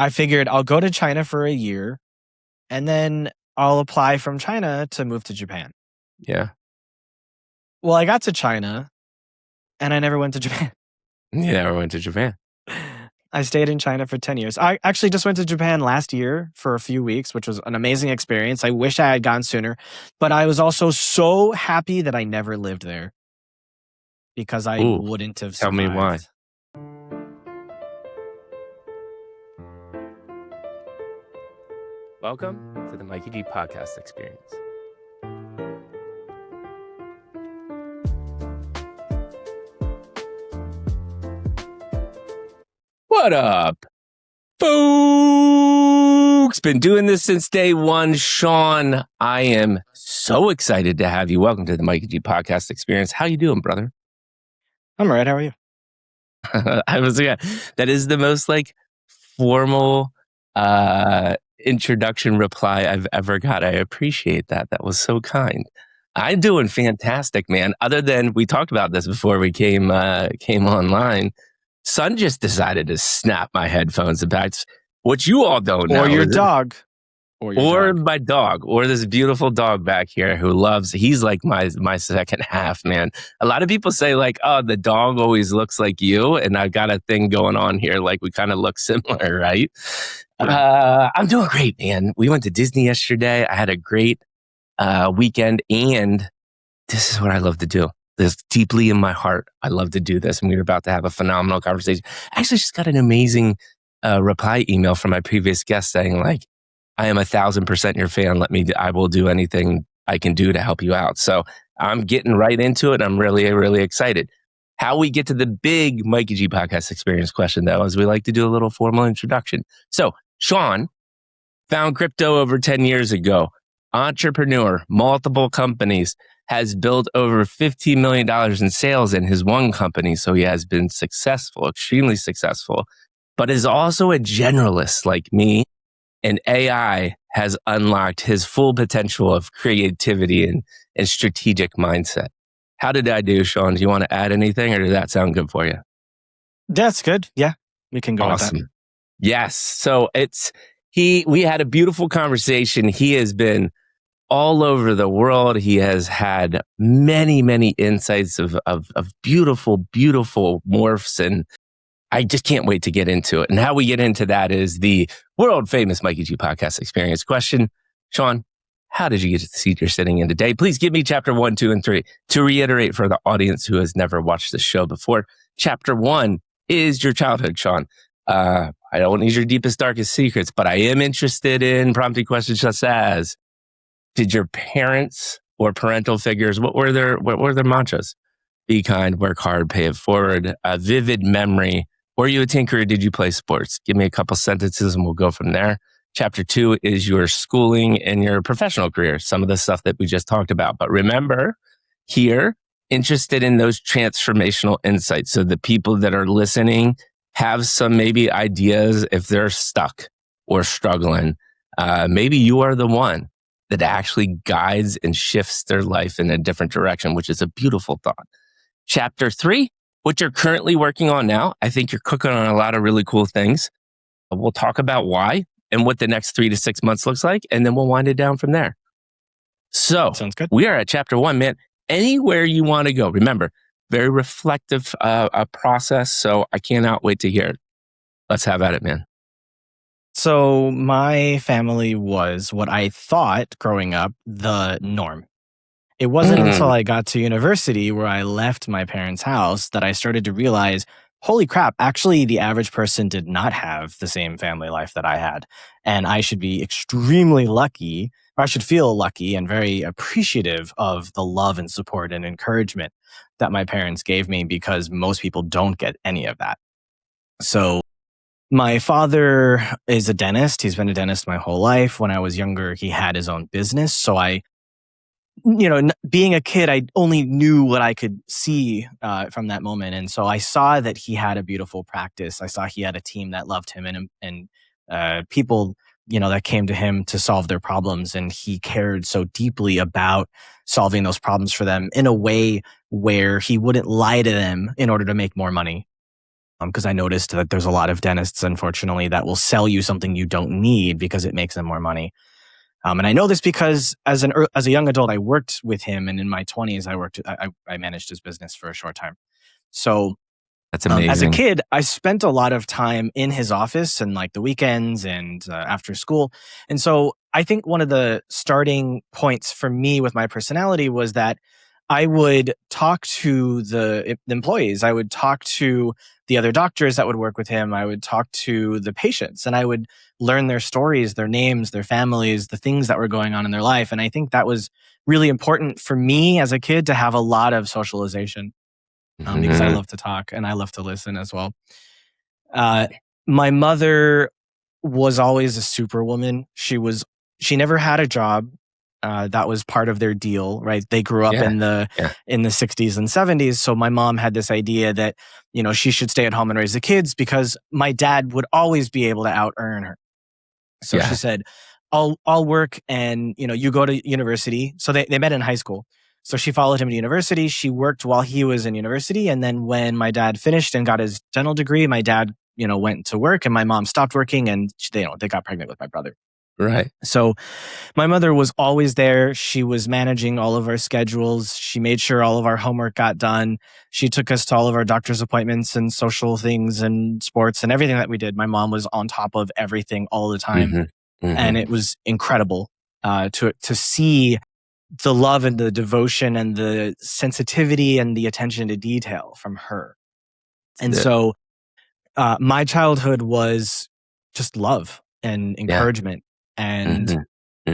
I figured I'll go to China for a year and then I'll apply from China to move to Japan. Yeah. Well, I got to China and I never went to Japan. You never went to Japan. I stayed in China for 10 years. I actually just went to Japan last year for a few weeks, which was an amazing experience. I wish I had gone sooner, but I was also so happy that I never lived there because I wouldn't have survived. Tell me why. Welcome to the Mikey G podcast experience. What up, folks? Been doing this since day one. Sean, I am so excited to have you. Welcome to the Mikey G podcast experience. How you doing, brother? I'm all right. How are you? That is the most formal introduction reply I've ever got. I appreciate that. That was so kind. I'm doing fantastic, man. Other than we talked about this before we came online. Son just decided to snap my headphones about what you all don't know. Or your dog. Or my dog. Or this beautiful dog back here he's like my second half, man. A lot of people say oh, the dog always looks like you. And I've got a thing going on here. We kind of look similar, right? Yeah. I'm doing great, man. We went to Disney yesterday. I had a great weekend. And this is what I love to do. This deeply in my heart. I love to do this. And we were about to have a phenomenal conversation. I actually just got an amazing reply email from my previous guest saying I am 1,000% your fan. I will do anything I can do to help you out. So I'm getting right into it. I'm really, really excited. How we get to the big Mikey G podcast experience question though, is we like to do a little formal introduction. So Sean found crypto over 10 years ago. Entrepreneur, multiple companies, has built over $15 million in sales in his one company. So he has been successful, extremely successful, but is also a generalist like me. And AI has unlocked his full potential of creativity and strategic mindset. How did I do, Sean? Do you want to add anything or did that sound good for you? That's good. Yeah, we can go awesome. with that. Yes. So we had a beautiful conversation. He has been all over the world. He has had many, many insights of beautiful, beautiful morphs. And I just can't wait to get into it. And how we get into that is the world famous Mikey G podcast experience question. Sean, how did you get to the seat you're sitting in today? Please give me chapter 1, 2, and 3. To reiterate for the audience who has never watched the show before, chapter 1 is your childhood, Sean. I don't need your deepest, darkest secrets, but I am interested in prompting questions such as, did your parents or parental figures, what were their mantras? Be kind, work hard, pay it forward, a vivid memory. Were you a tinker or did you play sports? Give me a couple sentences and we'll go from there. Chapter 2 is your schooling and your professional career, some of the stuff that we just talked about. But remember, here, interested in those transformational insights. So the people that are listening have some maybe ideas if they're stuck or struggling. Maybe you are the one that actually guides and shifts their life in a different direction, which is a beautiful thought. Chapter 3, what you're currently working on now. I think you're cooking on a lot of really cool things. We'll talk about why and what the next 3 to 6 months looks like, and then we'll wind it down from there. So sounds good. We are at chapter 1, man. Anywhere you want to go. Remember, very reflective process. So I cannot wait to hear it. Let's have at it, man. So my family was what I thought growing up the norm. It wasn't until I got to university where I left my parents' house that I started to realize, holy crap, actually the average person did not have the same family life that I had. And I should be extremely lucky, or I should feel lucky and very appreciative of the love and support and encouragement that my parents gave me because most people don't get any of that. So my father is a dentist. He's been a dentist my whole life. When I was younger, he had his own business. So being a kid, I only knew what I could see from that moment. And so I saw that he had a beautiful practice. I saw he had a team that loved him and people, that came to him to solve their problems. And he cared so deeply about solving those problems for them in a way where he wouldn't lie to them in order to make more money. because I noticed that there's a lot of dentists, unfortunately, that will sell you something you don't need because it makes them more money. And I know this because as a young adult, I worked with him, and in my 20s, I managed his business for a short time. So That's as a amazing. kid, I spent a lot of time in his office and like the weekends and after school. And so I think one of the starting points for me with my personality was that I would talk to the employees. I would talk to the other doctors that would work with him. I would talk to the patients, and I would learn their stories, their names, their families, the things that were going on in their life. And I think that was really important for me as a kid to have a lot of socialization, because I Mhm. love to talk and I love to listen as well. Uh, my mother was always a superwoman. She never had a job. That was part of their deal, right? They grew up Yeah. in the Yeah. 60s and 70s. So my mom had this idea that, she should stay at home and raise the kids because my dad would always be able to out earn her. So she Yeah. said, I'll work and, you go to university. So they met in high school. So she followed him to university. She worked while he was in university. And then when my dad finished and got his dental degree, my dad, went to work and my mom stopped working, and they got pregnant with my brother. Right. So my mother was always there. She was managing all of our schedules. She made sure all of our homework got done. She took us to all of our doctor's appointments and social things and sports and everything that we did. My mom was on top of everything all the time, Mhm. and Mhm. it was incredible to see the love and the devotion and the sensitivity and the attention to detail from her. And The so my childhood was just love and Yeah. encouragement and Mhm.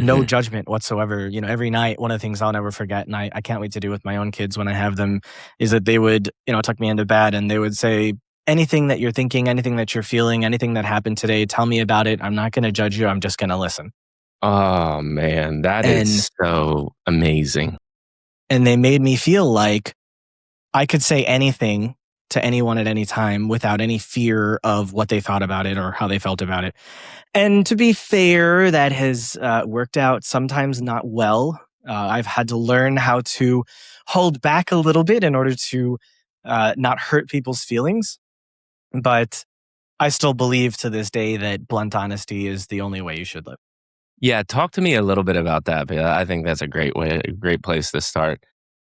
no Mhm. judgment whatsoever. Every night, one of the things I'll never forget, and I can't wait to do with my own kids when I have them, is that they would, tuck me into bed and they would say, anything that you're thinking, anything that you're feeling, anything that happened today, tell me about it. I'm not going to judge you. I'm just going to listen. Oh, man, that And is so amazing. they made me feel like I could say anything to anyone at any time without any fear of what they thought about it or how they felt about it. And to be fair, that has worked out sometimes not well. I've had to learn how to hold back a little bit in order to not hurt people's feelings. But I still believe to this day that blunt honesty is the only way you should live. Yeah, talk to me a little bit about that, because I think that's a great place to start.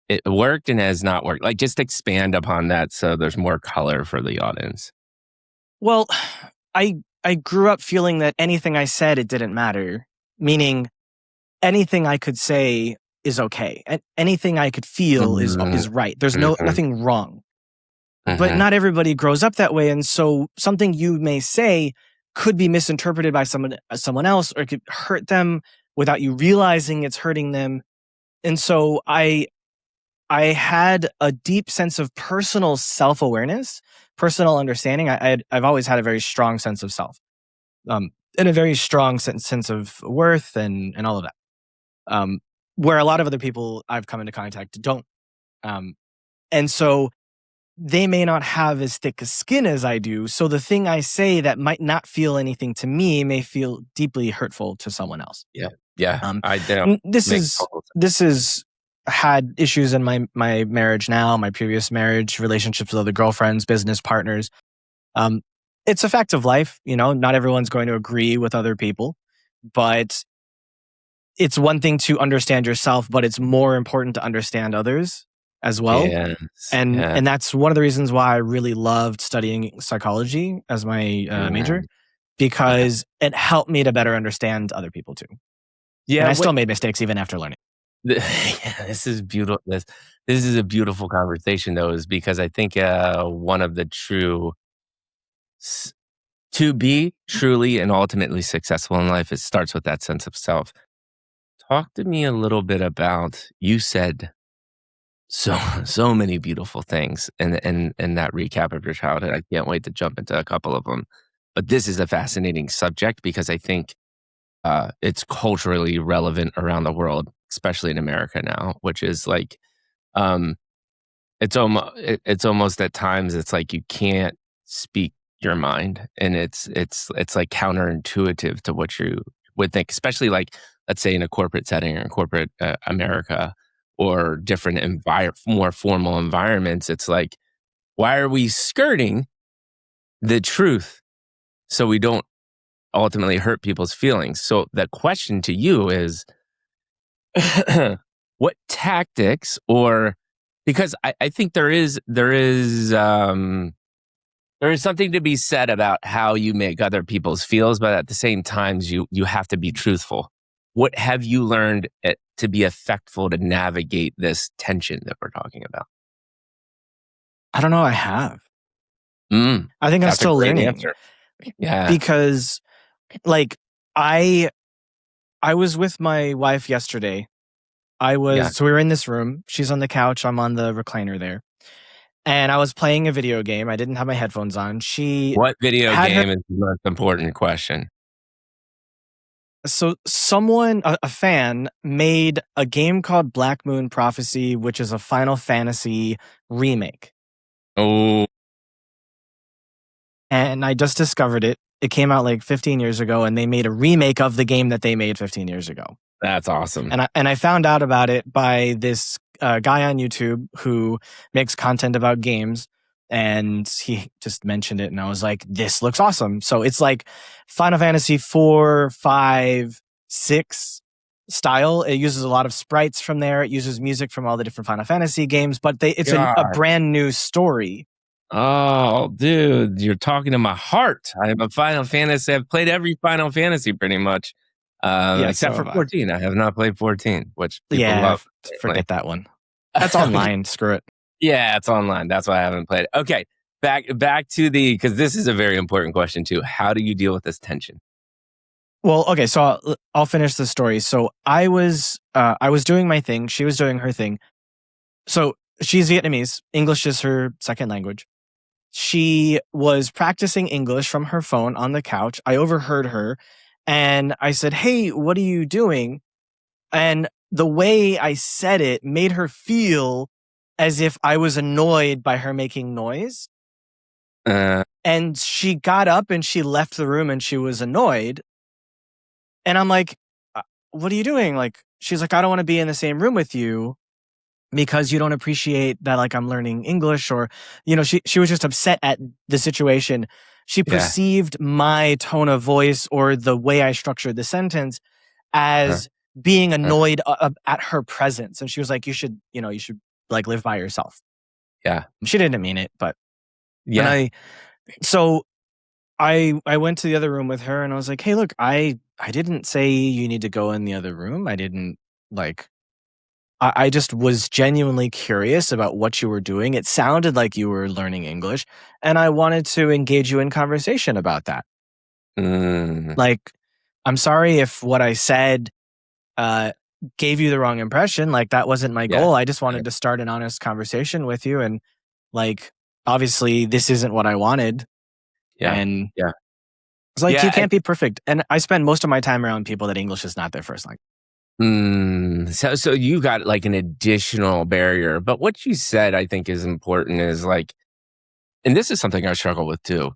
It worked and has not worked. Like, just expand upon that so there's more color for the audience. Well, I grew up feeling that anything I said, it didn't matter. Meaning, anything I could say is okay. Anything I could feel Mhm. is right. There's Mhm. nothing wrong. But Mhm. not everybody grows up that way, and so something you may say could be misinterpreted by someone else, or it could hurt them without you realizing it's hurting them. And so I had a deep sense of personal self-awareness, personal understanding. I've always had a very strong sense of self, and a very strong sense of worth and all of that. Um, where a lot of other people I've come into contact don't. Um, and so they may not have as thick a skin as I do. So the thing I say that might not feel anything to me may feel deeply hurtful to someone else. Yeah. Yeah. Um, I know. this Makes is total sense. this is had issues in my marriage now, my previous marriage, relationships with other girlfriends, business partners. Um, it's a fact of life, not everyone's going to agree with other people, but it's one thing to understand yourself, but it's more important to understand others as well. Yes. And Yes. that's one of the reasons why I really loved studying psychology as my major, Mhm. Yeah. because it helped me to better understand other people too. And Yeah, I what still made mistakes even after learning. yeah, this is beautiful. This is a beautiful conversation, though, is because I think, one of the true s to be truly and ultimately successful in life, it starts with that sense of self. Talk to me a little bit about, you said so so many beautiful things in that recap of your childhood. I can't wait to jump into a couple of them. But this is a fascinating subject because I think, it's culturally relevant around the world, especially in America now, which is like, um, it's almost at times it's like you can't speak your mind, and it's like counterintuitive to what you would think, especially like, let's say in a corporate setting or in corporate, America, or different more formal environments. It's like, why are we skirting the truth so we don't ultimately hurt people's feelings. So the question to you is what tactics or because I think there is something to be said about how you make other people's feels, but at the same time, you have to be truthful. What have you learned to be effectful to navigate this tension that we're talking about? I don't know. I have. I think I'm That's a still great learning answer. Yeah. because, like, I was with my wife yesterday. Yeah. So we were in this room. She's on the couch. I'm on the recliner there, and I was playing a video game. I didn't have my headphones on. She What video had her. game is the most important question? So someone, a fan, made a game called Black Moon Prophecy, which is a Final Fantasy remake. Oh, And I just discovered it. It came out like 15 years ago, and they made a remake of the game that they made 15 years ago. that's awesome. And I found out about it by this guy on YouTube who makes content about games, and he just mentioned it, and I was like, "This looks awesome!" So it's like Final Fantasy 4, 5, 6 style. It uses a lot of sprites from there. It uses music from all the different Final Fantasy games, but it's a God. brand new story. Oh, dude, you're talking to my heart. I have a Final Fantasy. I've played every Final Fantasy pretty much, except So for have I. 14. I have not played 14, which people Yeah, love. forget that one. That's online. Screw it. Yeah, it's online. That's why I haven't played it. Okay, back to because this is a very important question too. How do you deal with this tension? Well, okay, so I'll finish the story. So I was doing my thing. She was doing her thing. So she's Vietnamese. English is her second language. She was practicing English from her phone on the couch. I overheard her, and I said, "Hey, what are you doing?" And the way I said it made her feel as if I was annoyed by her making noise. Uh, And she got up and she left the room and she was annoyed. And I'm like, what are you doing? Like, she's like, I don't want to be in the same room with you because you don't appreciate that, like, I'm learning English, or, she was just upset at the situation. She yeah. perceived my tone of voice or the way I structured the sentence Uh, as being uh, annoyed at her presence. And she was like, you should like live by yourself. yeah. She didn't mean it, but, Yeah. so I went to the other room with her and I was like, "Hey, look, I didn't say you need to go in the other room. I didn't like I just was genuinely curious about what you were doing. It sounded like you were learning English, and I wanted to engage you in conversation about that. Mm, Like, I'm sorry if what I said uh gave you the wrong impression. Like, that wasn't my yeah. goal. I just wanted to start an honest conversation with you, and, like, obviously this isn't what I wanted." Yeah. And Yeah. it's like, you Yeah. can't be perfect. And I spend most of my time around people that English is not their first language. So you got like an additional barrier, but what you said I think is important is like, and this is something I struggle with too,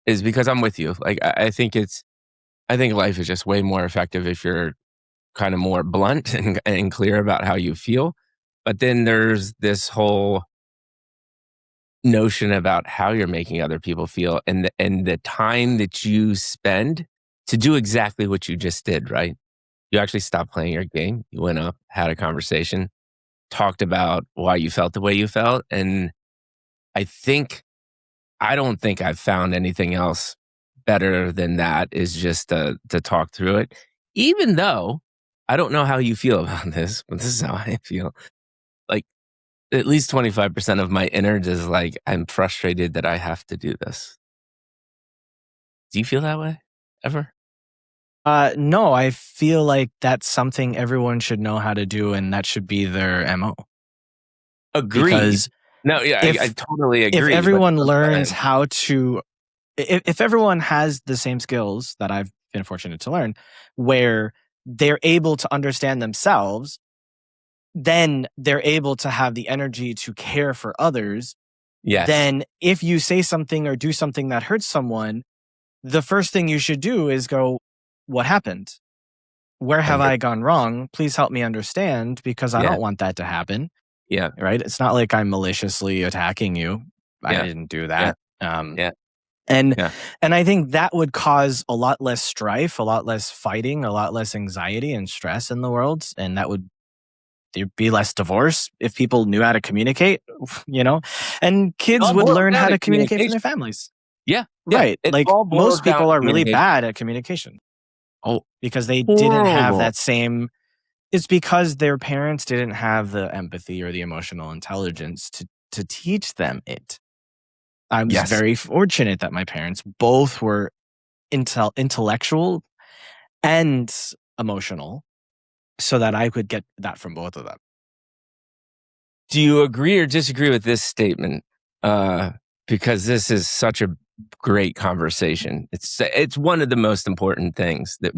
is because I'm with you. Like I think life is just way more effective if you're kind of more blunt and clear about how you feel. But then there's this whole notion about how you're making other people feel and the time that you spend to do exactly what you just did, right? You actually stopped playing your game. You went up, had a conversation, talked about why you felt the way you felt. And I think, I don't think I've found anything else better than that is just to talk through it. Even though I don't know how you feel about this, but this is how I feel. Like at least 25% of my innards is like, I'm frustrated that I have to do this. Do you feel that way ever? No, I feel like that's something everyone should know how to do, and that should be their MO. Agreed. Because No, yeah, I if totally if agree. But everyone go learns ahead. how to, if everyone has the same skills that I've been fortunate to learn, where they're able to understand themselves, then they're able to have the energy to care for others. Yes. Then if you say something or do something that hurts someone, the first thing you should do is go, what happened? Where have I gone wrong? Please help me understand, because I Yeah. don't want that to happen. Yeah. Right? It's not like I'm maliciously attacking you. I Yeah. didn't do Yeah. that. Yeah. And Yeah. and I think that would cause a lot less strife, a lot less fighting, a lot less anxiety and stress in the world, and there'd be less divorce if people knew how to communicate, and It kids all would boils learn down how to to communicate from communication. their families. Yeah. Yeah. Right. It Like all boils most down people to are really communication. bad at communication Oh, because they didn't have horrible. that same. It's because their parents didn't have the empathy or the emotional intelligence to teach them it. I was Yes. very fortunate that my parents both were intellectual and emotional so that I could get that from both of them. Do you agree or disagree with this statement? Because this is such a great conversation. It's one of the most important things that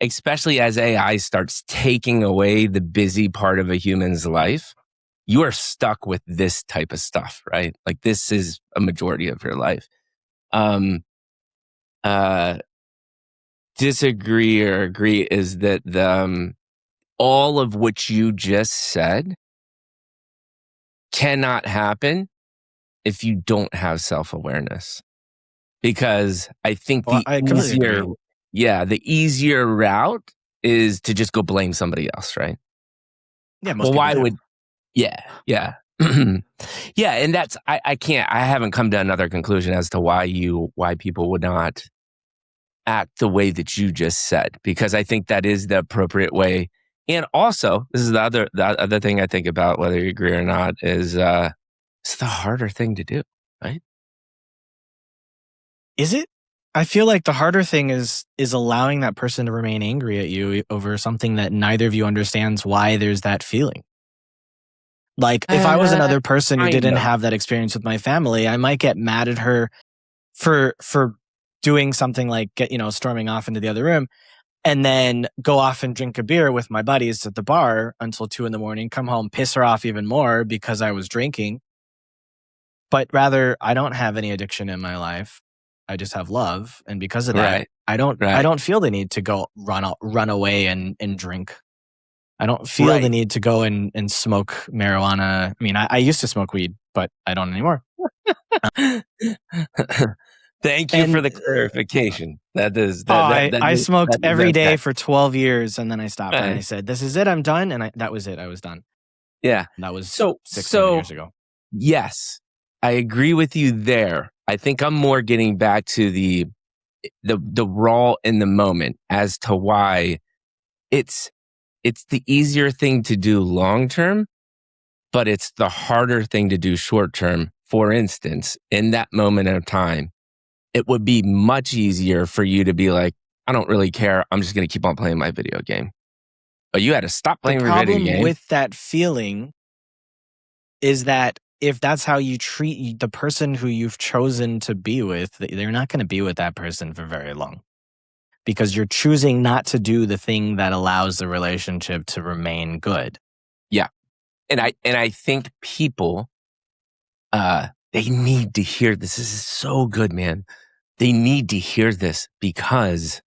especially as AI starts taking away the busy part of a human's life, you are stuck with this type of stuff, right? Like this is a majority of your life. Um, uh, Disagree or agree is that all of which you just said cannot happen if you don't have self-awareness. Because I think Well, I completely agree. the easier route is to just go blame somebody else, right? Yeah, most Well, people why do. would, yeah. Yeah. And I haven't come to another conclusion as to why people would not act the way that you just said, because I think that is the appropriate way. And also, this is the other thing I think about, whether you agree or not, is it's the harder thing to do, right? Is it? I feel like the harder thing is allowing that person to remain angry at you over something that neither of you understands why there's that feeling. Like if I was another person who Kind didn't of. have that experience with my family, I might get mad at her for doing something like storming off into the other room and then go off and drink a beer with my buddies at the bar until 2 a.m, come home, piss her off even more because I was drinking. But rather, I don't have any addiction in my life. I just have love, and because of that, Right. I Right. don't feel the need to go run away and drink. I don't feel the Right. need to go and smoke marijuana. I mean, I used to smoke weed, but I don't anymore. Thank you for And the clarification. I smoked every That's day that. for 12 years, and then I stopped, and I Right. said, "This is it. I'm done." And that was it. I was done. Yeah. And that was So 6, 7 years ago. yes, I agree with you there. I think I'm more getting back to the raw in the moment as to why it's the easier thing to do long term, but it's the harder thing to do short term. For instance, in that moment of time, it would be much easier for you to be like, I don't really care. I'm just going to keep on playing my video game. But you had to stop The playing your video problem game. with that feeling is that if that's how you treat the person who you've chosen to be with, they're not going to be with that person for very long because you're choosing not to do the thing that allows the relationship to remain good. Yeah. And I think people, they need to hear this. This is so good, man. They need to hear this because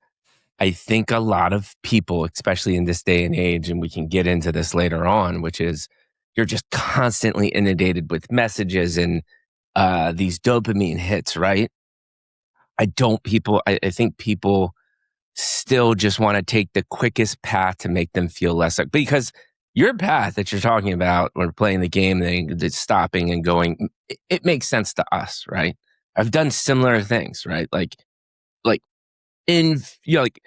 I think a lot of people, especially in this day and age, and we can get into this later on, which is you're just constantly inundated with messages and these dopamine hits, right? I think people still just want to take the quickest path to make them feel less like, because your path that you're talking about when playing the game, that's stopping and going, it makes sense to us, right? I've done similar things, right? Like in, like,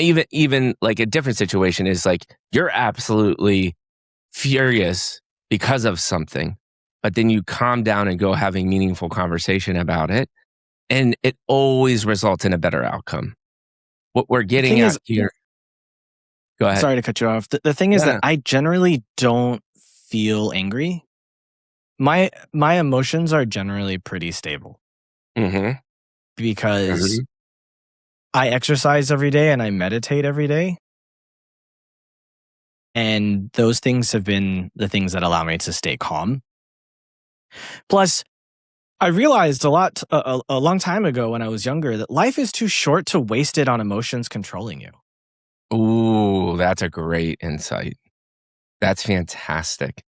even like a different situation is like you're absolutely furious because of something, but then you calm down and go having meaningful conversation about it, and it always results in a better outcome. What we're The getting thing at is, here. Go ahead. sorry to cut you off. The thing is that Yeah. I generally don't feel angry. My emotions are generally pretty stable Mm-hmm. because Mm-hmm. I exercise every day and I meditate every day. And those things have been the things that allow me to stay calm. Plus, I realized a long time ago when I was younger that life is too short to waste it on emotions controlling you. Ooh, that's a great insight. That's fantastic.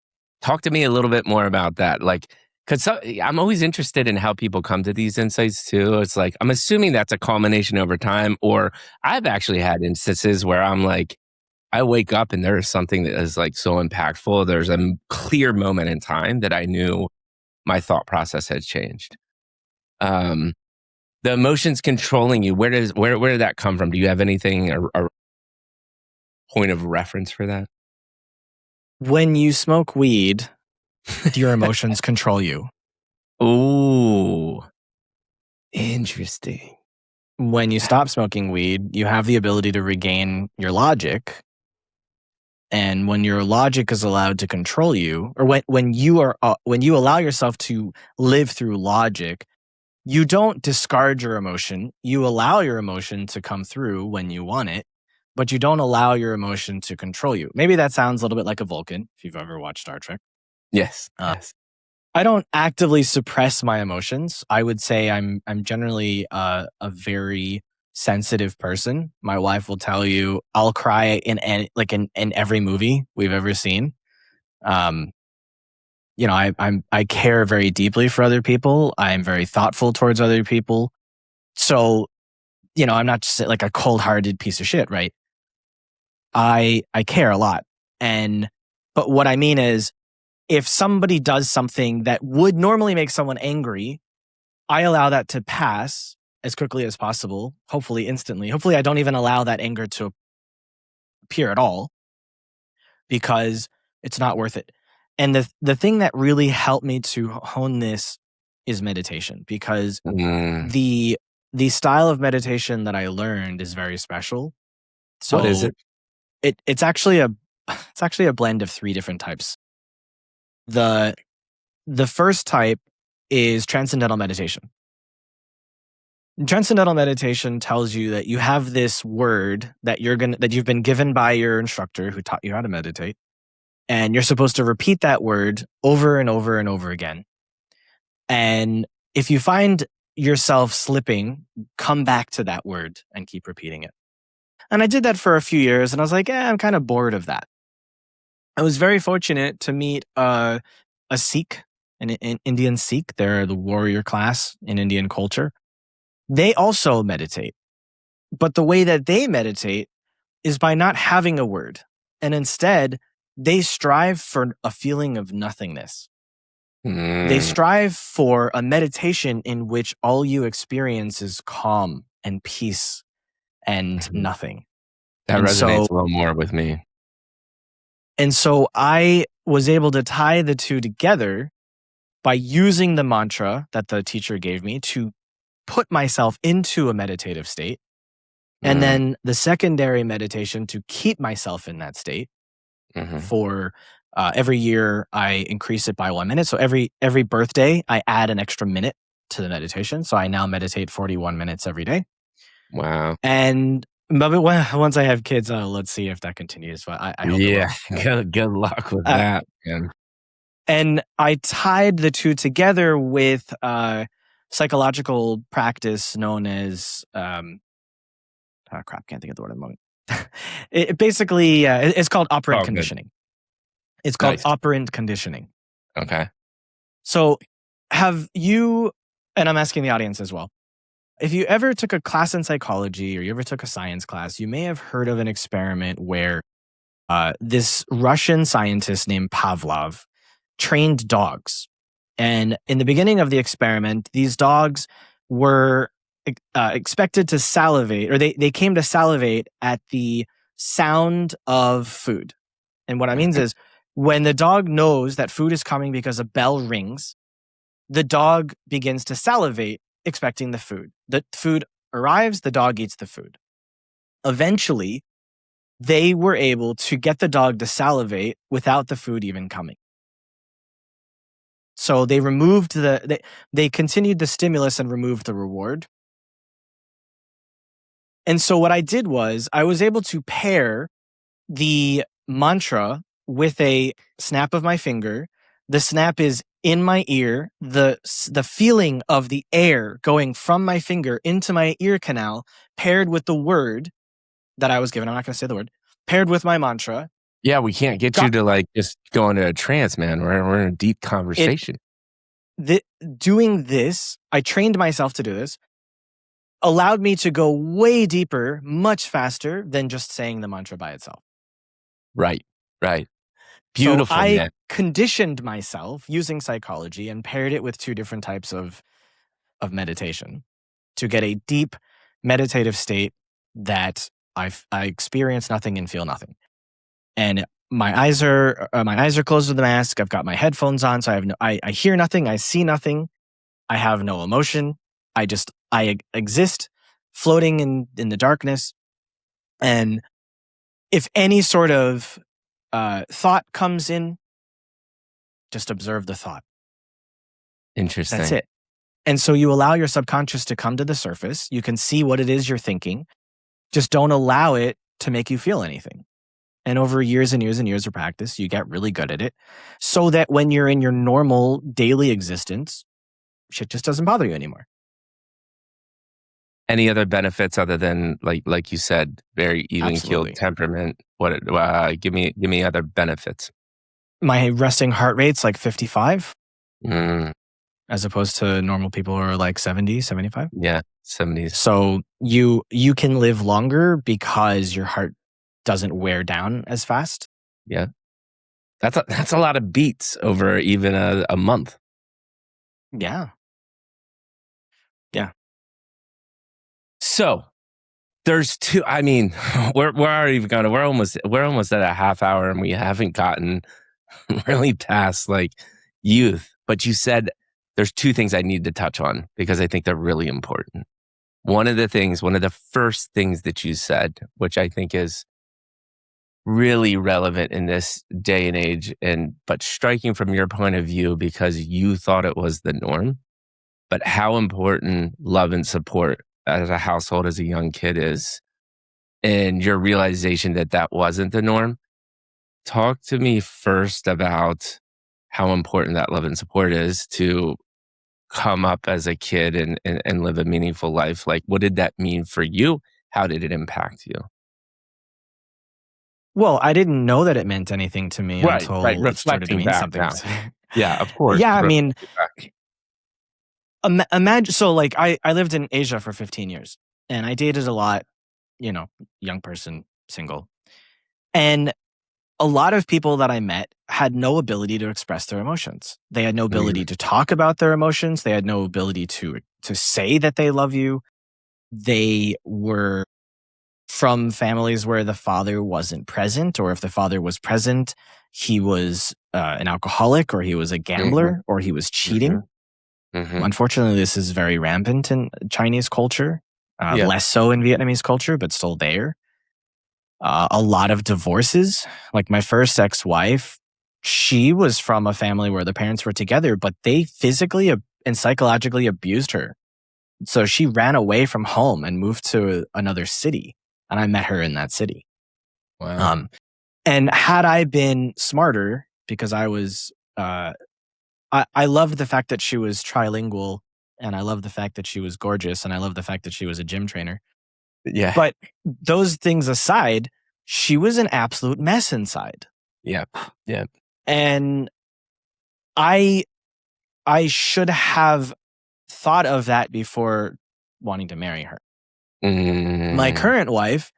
Talk to me a little bit more about that. Like, Because I'm always interested in how people come to these insights too. It's like, I'm assuming that's a culmination over time, or I've actually had instances where I'm like, I wake up and there is something that is like so impactful. There's a clear moment in time that I knew my thought process had changed. The emotions controlling you, where did that come from? Do you have anything, a point of reference for that? When you smoke weed, your emotions control you. Ooh, interesting. When you stop smoking weed, you have the ability to regain your logic. And when your logic is allowed to control you, or when you allow yourself to live through logic, you don't discard your emotion. You allow your emotion to come through when you want it, but you don't allow your emotion to control you. Maybe that sounds a little bit like a Vulcan, if you've ever watched Star Trek. Yes. Yes. I don't actively suppress my emotions. I would say I'm generally a very sensitive person. My wife will tell you I'll cry in every movie we've ever seen. I care very deeply for other people. I'm very thoughtful towards other people. So, I'm not just like a cold-hearted piece of shit, right? I care a lot. But what I mean is, if somebody does something that would normally make someone angry, I allow that to pass as quickly as possible, hopefully instantly. Hopefully I don't even allow that anger to appear at all, because it's not worth it. And the thing that really helped me to hone this is meditation, because the style of meditation that I learned is very special. So what is it? It's actually a blend of 3 different types. The first type is transcendental meditation. Transcendental meditation tells you that you have this word that you've been given by your instructor who taught you how to meditate, and you're supposed to repeat that word over and over and over again. And if you find yourself slipping, come back to that word and keep repeating it. And I did that for a few years, and I was like, I'm kind of bored of that. I was very fortunate to meet a Sikh, an Indian Sikh. They're the warrior class in Indian culture. They also meditate, but the way that they meditate is by not having a word, and instead they strive for a feeling of nothingness. They strive for a meditation in which all you experience is calm and peace and nothing. That And resonates a little more with me. And so I was able to tie the two together by using the mantra that the teacher gave me to put myself into a meditative state. And then the secondary meditation to keep myself in that state. For every year, I increase it by 1 minute. So every birthday, I add an extra minute to the meditation. So I now meditate 41 minutes every day. Wow. And once I have kids, let's see if that continues. But I hope it will. Good luck with that, man. And I tied the two together with psychological practice known as can't think of the word at the moment. It basically it's called operant conditioning. It's called operant conditioning. Okay. So have you, and I'm asking the audience as well, if you ever took a class in psychology or you ever took a science class, you may have heard of an experiment where this Russian scientist named Pavlov trained dogs. And in the beginning of the experiment, these dogs were expected to salivate, or they came to salivate at the sound of food. And what I mean is, when the dog knows that food is coming because a bell rings, the dog begins to salivate, expecting the food. The food arrives, the dog eats the food. Eventually, they were able to get the dog to without the food even coming. So they removed they continued the stimulus and removed the reward. And so what I did was I was able to pair the mantra with a snap of my finger. The snap is in my ear. The feeling of the air going from my finger into my ear canal, paired with the word that I was given. I'm not going to say the word. Paired with my mantra. Yeah, we can't get you to like just go into a trance, man. We're in a deep conversation. doing this, I trained myself to do this, allowed me to go way deeper, much faster than just saying the mantra by itself. Right. So Beautiful, I man. conditioned myself using psychology and paired it with 2 different types of meditation to get a deep meditative state that I experience nothing and feel nothing. And my eyes are closed with the mask. I've got my headphones on, so I hear nothing. I see nothing. I have no emotion. I exist, floating in the darkness. And if any sort of thought comes in, just observe the thought. Interesting. That's it. And so you allow your subconscious to come to the surface. You can see what it is you're thinking. Just don't allow it to make you feel anything. And over years and years and years of practice, you get really good at it so that when you're in your normal daily existence, shit just doesn't bother you anymore. Any other benefits other than like you said, very even keeled temperament? Give me other benefits. My resting heart rate's like 55 Mm, as opposed to normal people who are like 70, 75. yeah, 70s. So you can live longer because your heart doesn't wear down as fast. Yeah. That's a lot of beats over even a month. Yeah. So there's two. I mean, we're already going. We're almost at a half hour, and we haven't gotten really past like youth. But you said there's 2 things I need to touch on because I think they're really important. One of the first things that you said, which I think is really relevant in this day and age, but striking from your point of view because you thought it was the norm, but how important love and support as a household as a young kid is, and your realization that that wasn't the norm. Talk to me first about how important that love and support is to come up as a kid and live a meaningful life. Like, what did that mean for you? How did it impact you? Well, I didn't know that it meant anything to me Right. until it started to Reflecting mean back something. now. Yeah, of course. Yeah, I mean, Reflecting back. imagine. So, like, I lived in Asia for 15 years, and I dated a lot. Young person, single, and a lot of people that I met had no ability to express their emotions. They had no ability to talk about their emotions. They had no ability to say that they love you. They were from families where the father wasn't present, or if the father was present, he was an alcoholic, or he was a gambler, or he was cheating. Unfortunately, this is very rampant in Chinese culture, less so in Vietnamese culture, but still there. A lot of divorces. Like my first ex-wife, she was from a family where the parents were together, but they physically and psychologically abused her. So she ran away from home and moved to another city. And I met her in that city. Wow. And had I been smarter, because I was, I loved the fact that she was trilingual, and I loved the fact that she was gorgeous, and I loved the fact that she was a gym trainer. Yeah. But those things aside, she was an absolute mess inside. Yeah. And I should have thought of that before wanting to marry her. My current wife,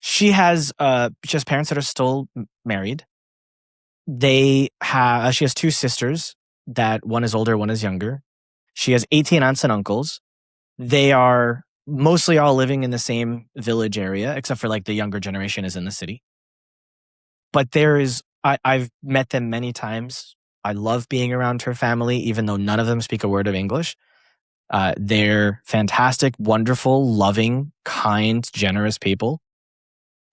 she has parents that are still married. She has 2 sisters that one is older, one is younger. She has 18 aunts and uncles. They are mostly all living in the same village area, except for like the younger generation is in the city. But I've met them many times. I love being around her family, even though none of them speak a word of English. They're fantastic, wonderful, loving, kind, generous people.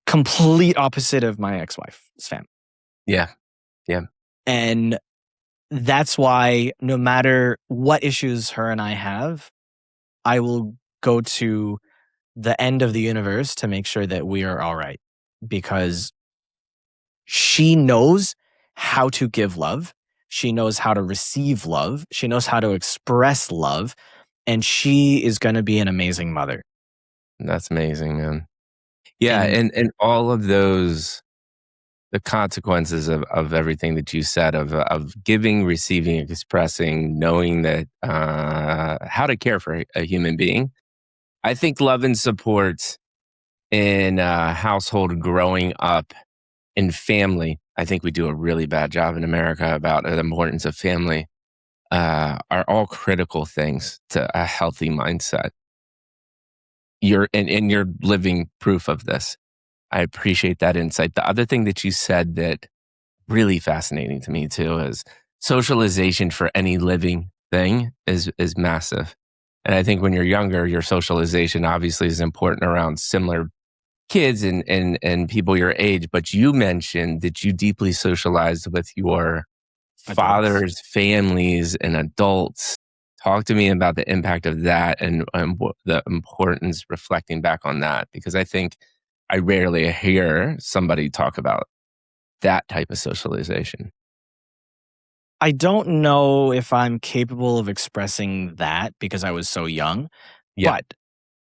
Complete opposite of my ex-wife's family. Yeah. And that's why no matter what issues her and I have, I will go to the end of the universe to make sure that we are all right. Because she knows how to give love. She knows how to receive love. She knows how to express love. And she is going to be an amazing mother. That's amazing, man. Yeah, and all of those the consequences of everything that you said of giving, receiving, expressing, knowing that how to care for a human being. I think love and support in a household growing up in family. I think we do a really bad job in America about the importance of family. Are all critical things to a healthy mindset. And you're living proof of this. I appreciate that insight. The other thing that you said that really fascinating to me too is socialization for any living thing is massive. And I think when you're younger, your socialization obviously is important around similar kids and people your age. But you mentioned that you deeply socialized with your Adults. fathers, families, and adults. Talk to me about the impact of that and what the importance reflecting back on that, because I think I rarely hear somebody talk about that type of socialization. I don't know if I'm capable of expressing that because I was so young, Yeah, but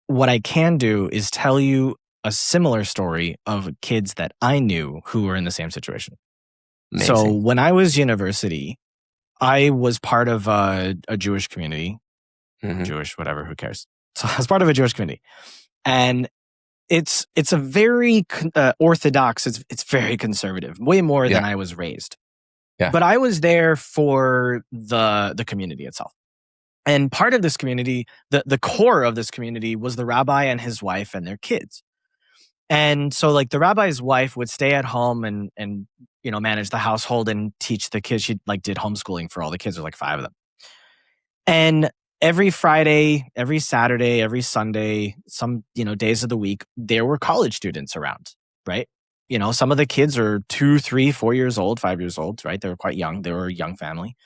what I can do is tell you a similar story of kids that I knew who were in the same situation. So amazing. when I was university, I was part of a Jewish community. I'm Hmm. Jewish, whatever, who cares? So I was part of a Jewish community, and it's a very orthodox. It's very conservative, way more Yeah, than I was raised. yeah, But I was there for the community itself. And part of this community, the core of this community was the rabbi and his wife and their kids. And so like the rabbi's wife would stay at home and manage the household and teach the kids. She like did homeschooling for all the kids. There's like 5 of them. And every Friday, every Saturday, every Sunday, some days of the week, there were college students around, right? Some of the kids are 2, 3, 4 years old, 5 years old, right? They were quite young. They were a young family.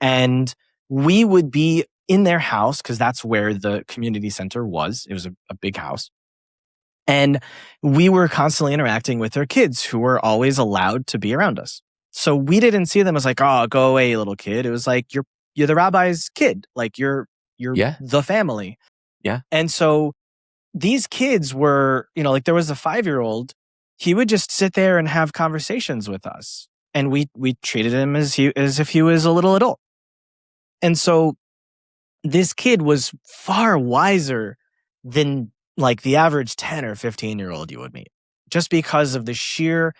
And we would be in their house because that's where the community center was. It was a big house. And we were constantly interacting with their kids who were always allowed to be around us. So we didn't see them as like, oh, go away, little kid. It was like you're the rabbi's kid. Like you're yeah, the family. yeah. And so these kids were, like there was a 5-year-old, he would just sit there and have conversations with us. And we treated him as if he was a little adult. And so this kid was far wiser than like the average 10 or 15-year-old you would meet, just because of the sheer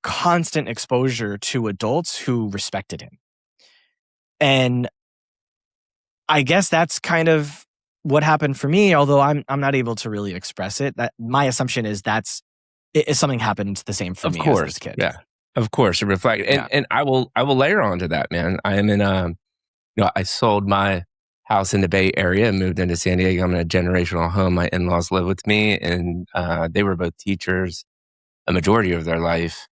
constant exposure to adults who respected him. And I guess that's kind of what happened for me, although I'm not able to really express it. That my assumption is something happened the same for Of me as this course, kid. yeah, of course. It reflect Yeah. and I will layer onto that, man. I am in I sold my house in the Bay Area and moved into San Diego. I'm in a generational home. My in-laws live with me, and they were both teachers a majority of their life.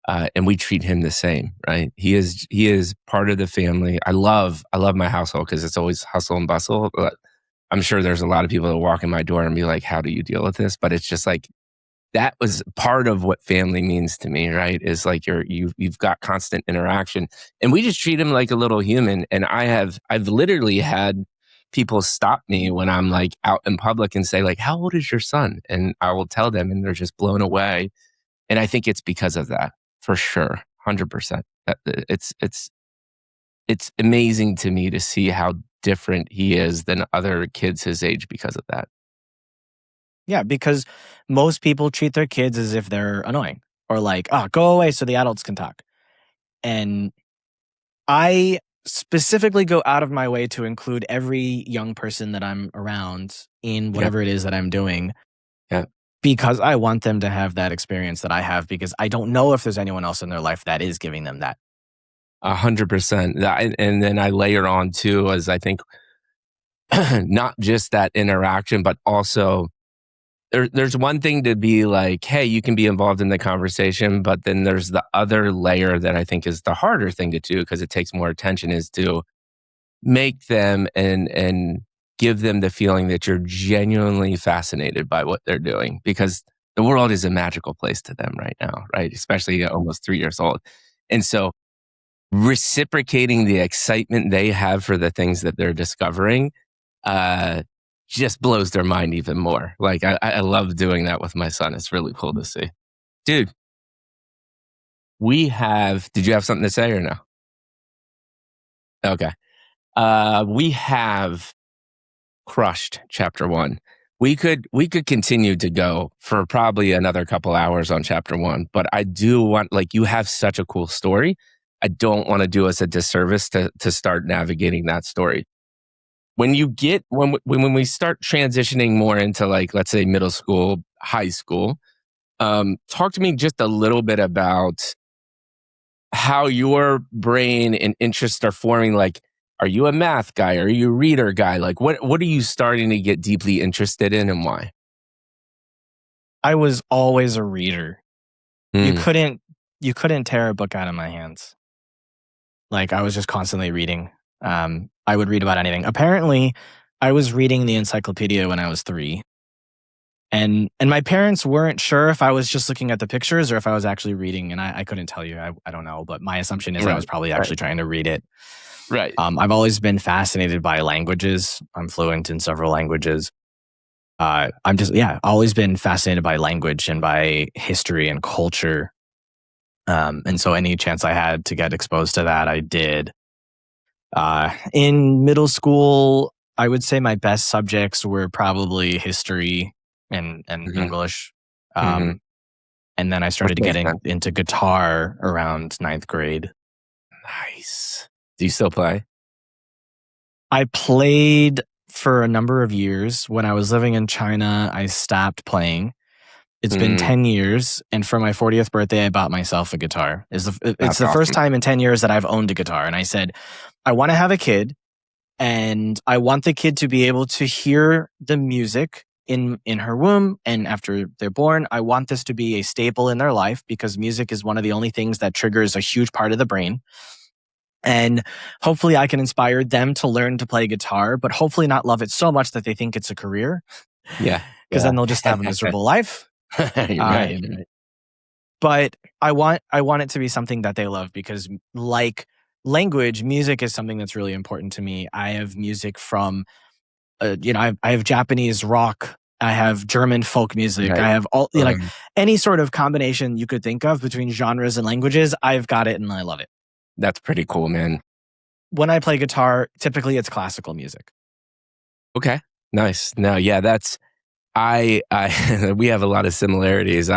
And we treat him the same, right? He is part of the family. I love my household because it's always hustle and bustle. But I'm sure there's a lot of people that walk in my door and be like, "How do you deal with this?" But it's just like that was part of what family means to me, right? Is like you've got constant interaction, and we just treat him like a little human. And I've literally had people stop me when I'm like out in public and say like, "How old is your son?" And I will tell them, and they're just blown away. And I think it's because of that, for sure, 100%. It's amazing to me to see how different he is than other kids his age because of that. Yeah, because most people treat their kids as if they're annoying or like, oh, go away so the adults can talk. And I specifically go out of my way to include every young person that I'm around in Yeah, whatever it is that I'm doing yeah. because I want them to have that experience that I have because I don't know if there's anyone else in their life that is giving them that. 100%. And then I layer on too, as I think not just that interaction, but also there's one thing to be like, hey, you can be involved in the conversation, but then there's the other layer that I think is the harder thing to do because it takes more attention is to make them and give them the feeling that you're genuinely fascinated by what they're doing because the world is a magical place to them right now, right? Especially at almost 3 years old. And so reciprocating the excitement they have for the things that they're discovering uh, just blows their mind even more. Like I love doing that with my son. It's really cool to see. Dude, Did you have something to say or no? Okay. We have crushed chapter 1. We could continue to go for probably another couple hours on chapter 1, but I do want, like, you have such a cool story. I don't want to do us a disservice to start navigating that story. When we start transitioning more into, like, let's say middle school, high school, talk to me just a little bit about how your brain and interests are forming. Like, are you a math guy? Are you a reader guy? Like, what are you starting to get deeply interested in, and why? I was always a reader. You Mm, couldn't tear a book out of my hands. Like, I was just constantly reading. I would read about anything. Apparently, I was reading the encyclopedia when I was 3. And my parents weren't sure if I was just looking at the pictures or if I was actually reading, and I couldn't tell you. I don't know, but my assumption is I was right, probably right, actually trying to read it. right. I've always been fascinated by languages. I'm fluent in several languages. Always been fascinated by language and by history and culture. And so any chance I had to get exposed to that, I did. In middle school, I would say my best subjects were probably history and hmm English. hmm Um, and then I That started makes getting sense. into guitar around ninth grade. Nice. Do you still play? I played for a number of years. When I was living in China, I stopped playing. It's been Mm, 10 years, and for my 40th birthday, I bought myself a guitar. It's that's the first awesome. time in 10 years that I've owned a guitar, and I said, I want to have a kid, and I want the kid to be able to hear the music in her womb, and after they're born, I want this to be a staple in their life because music is one of the only things that triggers a huge part of the brain. And hopefully I can inspire them to learn to play guitar, but hopefully not love it so much that they think it's a career, Yeah, because yeah. then they'll just have a miserable life. You're Uh, right, right. but I want it to be something that they love because, like language, music is something that's really important to me. I have music from I have Japanese rock, I have German folk music, Right. I have all, like Um, any sort of combination you could think of between genres and languages, I've got it and I love it. that's pretty cool, man. When I play guitar, typically it's classical music. Okay, nice. No, yeah, I we have a lot of similarities.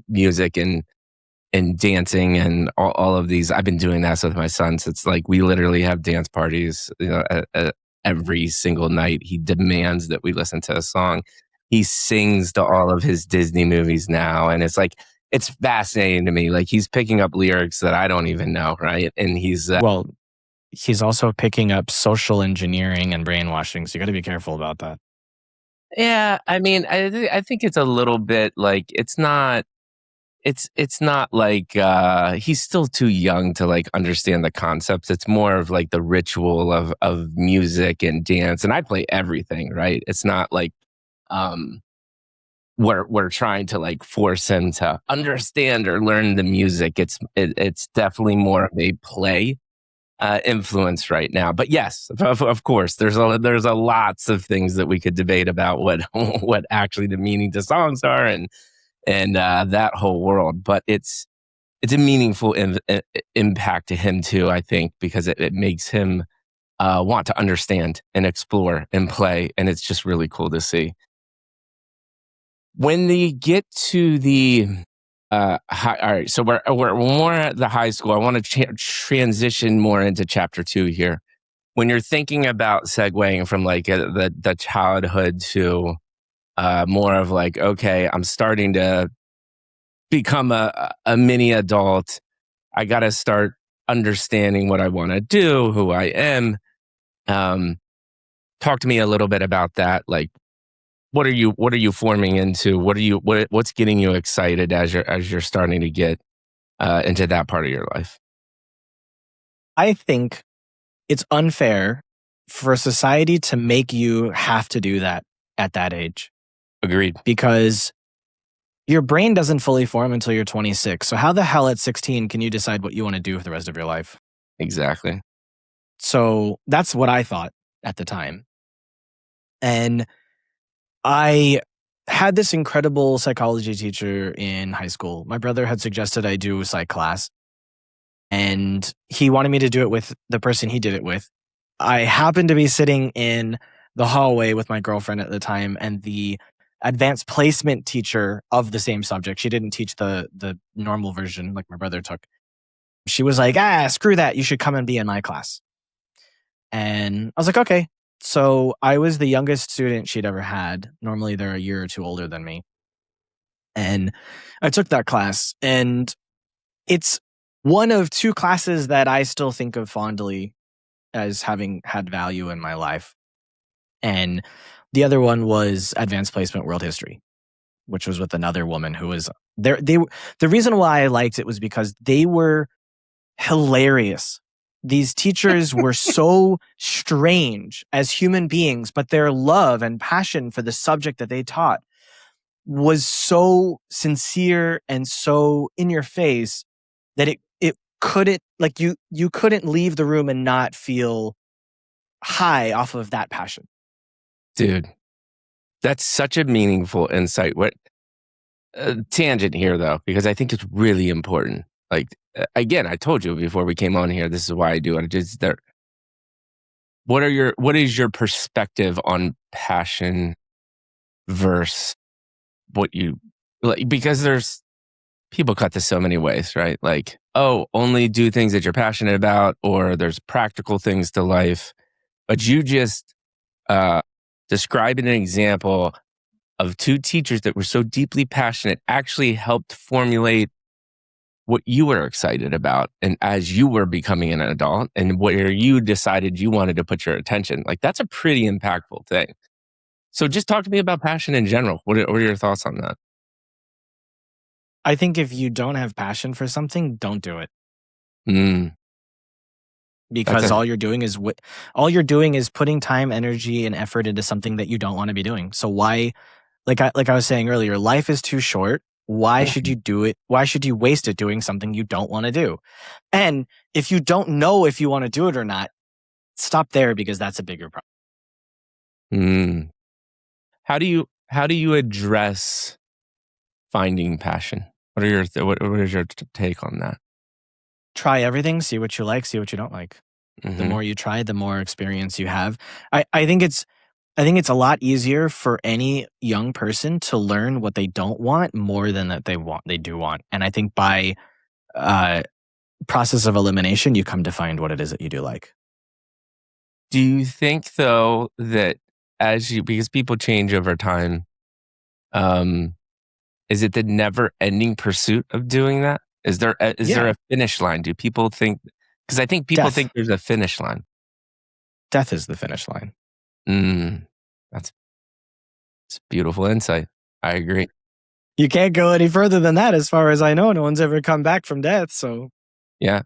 Music and dancing and all of these. I've been doing that with my son. So it's like we literally have dance parties, every single night. He demands that we listen to a song. He sings to all of his Disney movies now, and it's like it's fascinating to me. Like he's picking up lyrics that I don't even know, right? And he's Well, he's also picking up social engineering and brainwashing, so you got to be careful about that. yeah. I mean, I think it's a little bit like it's not like he's still too young to like understand the concepts. It's more of like the ritual of music and dance. And I play everything, right? It's not like um we're trying to like force him to understand or learn the music. It's definitely more of a play influence right now. But yes, of course, there's a lots of things that we could debate about what what actually the meaning to songs are and that whole world. But it's a meaningful impact to him too. I think because it makes him want to understand and explore and play, and it's just really cool to see. When they get to the all right, so we're more at the high school. I want to transition more into chapter 2 here. When you're thinking about segueing from like the childhood to more of like, okay, I'm starting to become a mini adult. I got to start understanding what I want to do, who I am. Um, Talk to me a little bit about that. Like, what are you forming into? What's getting you excited as you're starting to get into that part of your life? I think it's unfair for society to make you have to do that at that age Agreed. because your brain doesn't fully form until you're 26. So how the hell at 16 can you decide what you want to do for the rest of your life? Exactly. So that's what I thought at the time. And I had this incredible psychology teacher in high school. My brother had suggested I do a psych class. and he wanted me to do it with the person he did it with. I happened to be sitting in the hallway with my girlfriend at the time, and the advanced placement teacher of the same subject, she didn't teach the normal version like my brother took. She was like, screw that. You should come and be in my class. And I was like, okay. So I was the youngest student she'd ever had. Normally they're a year or two older than me. And I took that class, and it's one of two classes that I still think of fondly as having had value in my life. And the other one was advanced placement world history, which was with another woman who was there. The reason why I liked it was because they were hilarious. These teachers were so strange as human beings, but their love and passion for the subject that they taught was so sincere and so in your face that it couldn't, like, you couldn't leave the room and not feel high off of that passion. Dude, that's such a meaningful insight. What tangent here though, because I think it's really important. Like, again, I told you before we came on here, this is why I do it. It's there. What is your perspective on passion versus what you like? Because there's people cut this so many ways, right? Like, oh, only do things that you're passionate about, or there's practical things to life. But you just described an example of two teachers that were so deeply passionate actually helped formulate what you were excited about, and as you were becoming an adult, and where you decided you wanted to put your attention. Like, that's a pretty impactful thing. So just talk to me about passion in general. What are your thoughts on that? I think if you don't have passion for something, don't do it, That's because a all you're doing is putting time, energy, and effort into something that you don't want to be doing. So why, like I was saying earlier, life is too short. Why should you do it? Why should you waste it doing something you don't want to do? And if you don't know if you want to do it or not, stop there, because that's a bigger problem. Mm. How do you address finding passion? What are your what is your take on that? Try everything, see what you like, see what you don't like. The Mm-hmm. more you try, the more experience you have. I think it's a lot easier for any young person to learn what they don't want more than that they do want. And I think by uh, process of elimination, you come to find what it is that you do like. Do you think though that because people change over time, um, is it the never ending pursuit of doing that? Is there Yeah, a finish line? Do people think? Because I think people death. think there's a finish line. Death is the finish line. Mm, that's beautiful insight. I agree. You can't go any further than that, as far as I know. No one's ever come back from death. So Yeah,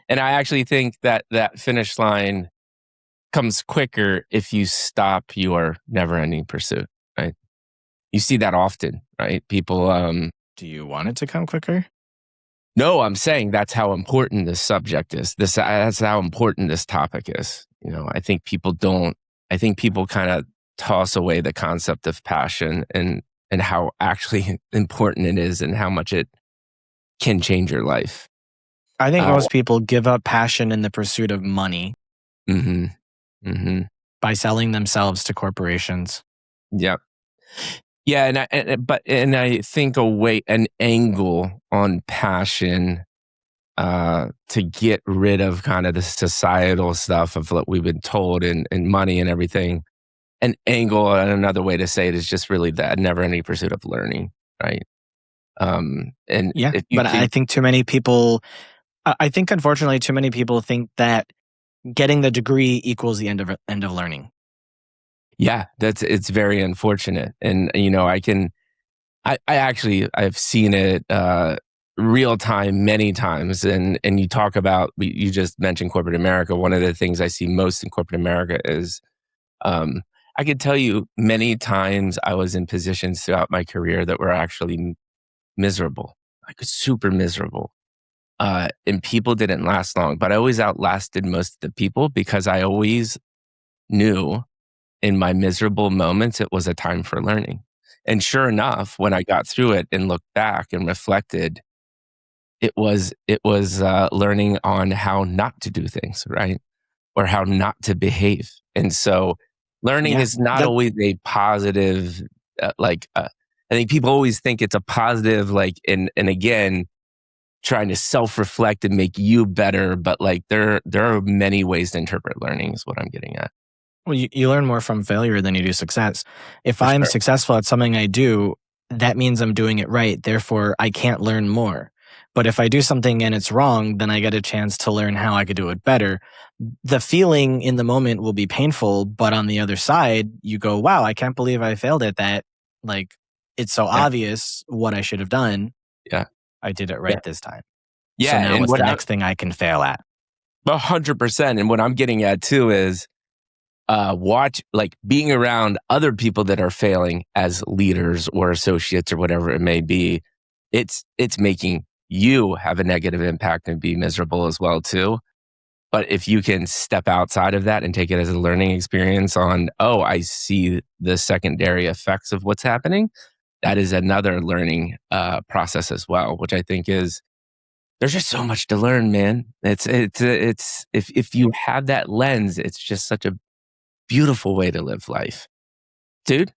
and I actually think that that finish line comes quicker if you stop your never ending pursuit. Right? You see that often, right? People. do you want it to come quicker? No, I'm saying that's how important this subject is. That's how important this topic is. I think people don't. I think people kind of toss away the concept of passion and how actually important it is and how much it can change your life. I think Uh, most people give up passion in the pursuit of money mm-hmm, mm-hmm. by selling themselves to corporations. Yep. Yeah, and I think an angle on passion to get rid of kind of the societal stuff of what we've been told and money and everything. An angle and another way to say it is just really that never ending pursuit of learning, right? And Yeah, if you but I can, think I think unfortunately too many people think that getting the degree equals the end of learning. yeah, it's very unfortunate. And I've seen it real time many times. And you talk about, you just mentioned corporate America. One of the things I see most in corporate America is, I could tell you many times I was in positions throughout my career that were actually miserable, like super miserable. And people didn't last long, but I always outlasted most of the people because I always knew in my miserable moments, it was a time for learning. And sure enough, when I got through it and looked back and reflected, it was learning on how not to do things, right? Or how not to behave. And so learning Yeah, is not that always a positive, I think people always think it's a positive, like, and again, trying to self-reflect and make you better. But like there are many ways to interpret learning is what I'm getting at. well, you learn more from failure than you do success. If For I'm sure. successful at something I do, that means I'm doing it right. Therefore, I can't learn more. But if I do something and it's wrong, then I get a chance to learn how I could do it better. The feeling in the moment will be painful, but on the other side, you go, wow, I can't believe I failed at that. Like, it's so Yeah. obvious what I should have done. Yeah. I did it Yeah. right this time. So Yeah. now And what's what the I next thing I can fail at? 100%. And what I'm getting at too is watch, like, being around other people that are failing as leaders or associates or whatever it may be. It's making you have a negative impact and be miserable as well too. But if you can step outside of that and take it as a learning experience on, oh, I see the secondary effects of what's happening, that is another learning process as well, which I think is, there's just so much to learn, man. It's if you have that lens, it's just such a beautiful way to live life. Dude,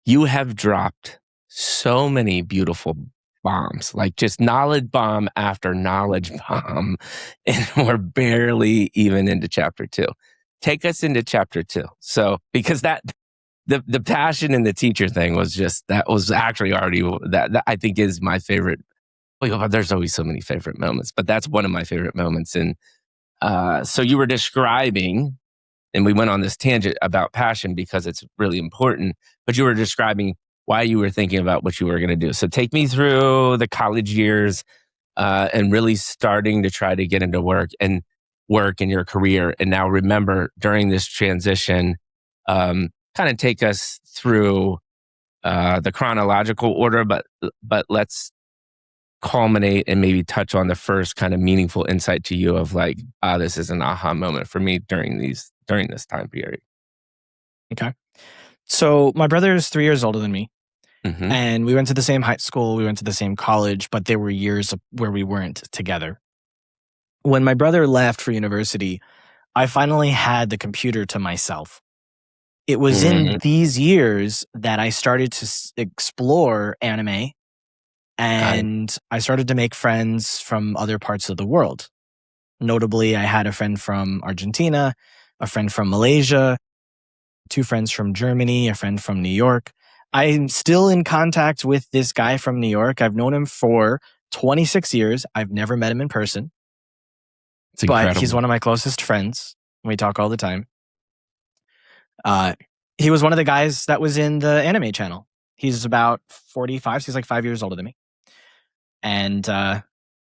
you have dropped so many beautiful bombs, like just knowledge bomb after knowledge bomb. And we're barely even into chapter two. Take us into chapter two. So, because the passion and the teacher thing was just, that was actually already, that I think is my favorite. Well, there's always so many favorite moments, but that's one of my favorite moments. And so you were describing, and we went on this tangent about passion because it's really important, but you were describing why you were thinking about what you were going to do. So take me through the college years and really starting to try to get into work in your career. And now remember, during this transition, kind of take us through the chronological order, but let's culminate and maybe touch on the first kind of meaningful insight to you of like, this is an aha moment for me during this time period. Okay. So my brother is 3 years older than me. Hmm. And we went to the same high school, we went to the same college, but there were years where we weren't together. When my brother left for university, I finally had the computer to myself. It was in Hmm. these years that I started to explore anime, Got it. and I started to make friends from other parts of the world. Notably, I had a friend from Argentina, a friend from Malaysia, two friends from Germany, a friend from New York. I'm still in contact with this guy from New York. I've known him for 26 years. I've never met him in person, It's but he's incredible. one of my closest friends. We talk all the time. Uh, he was one of the guys that was in the anime channel. He's about 45. So he's like 5 years older than me. And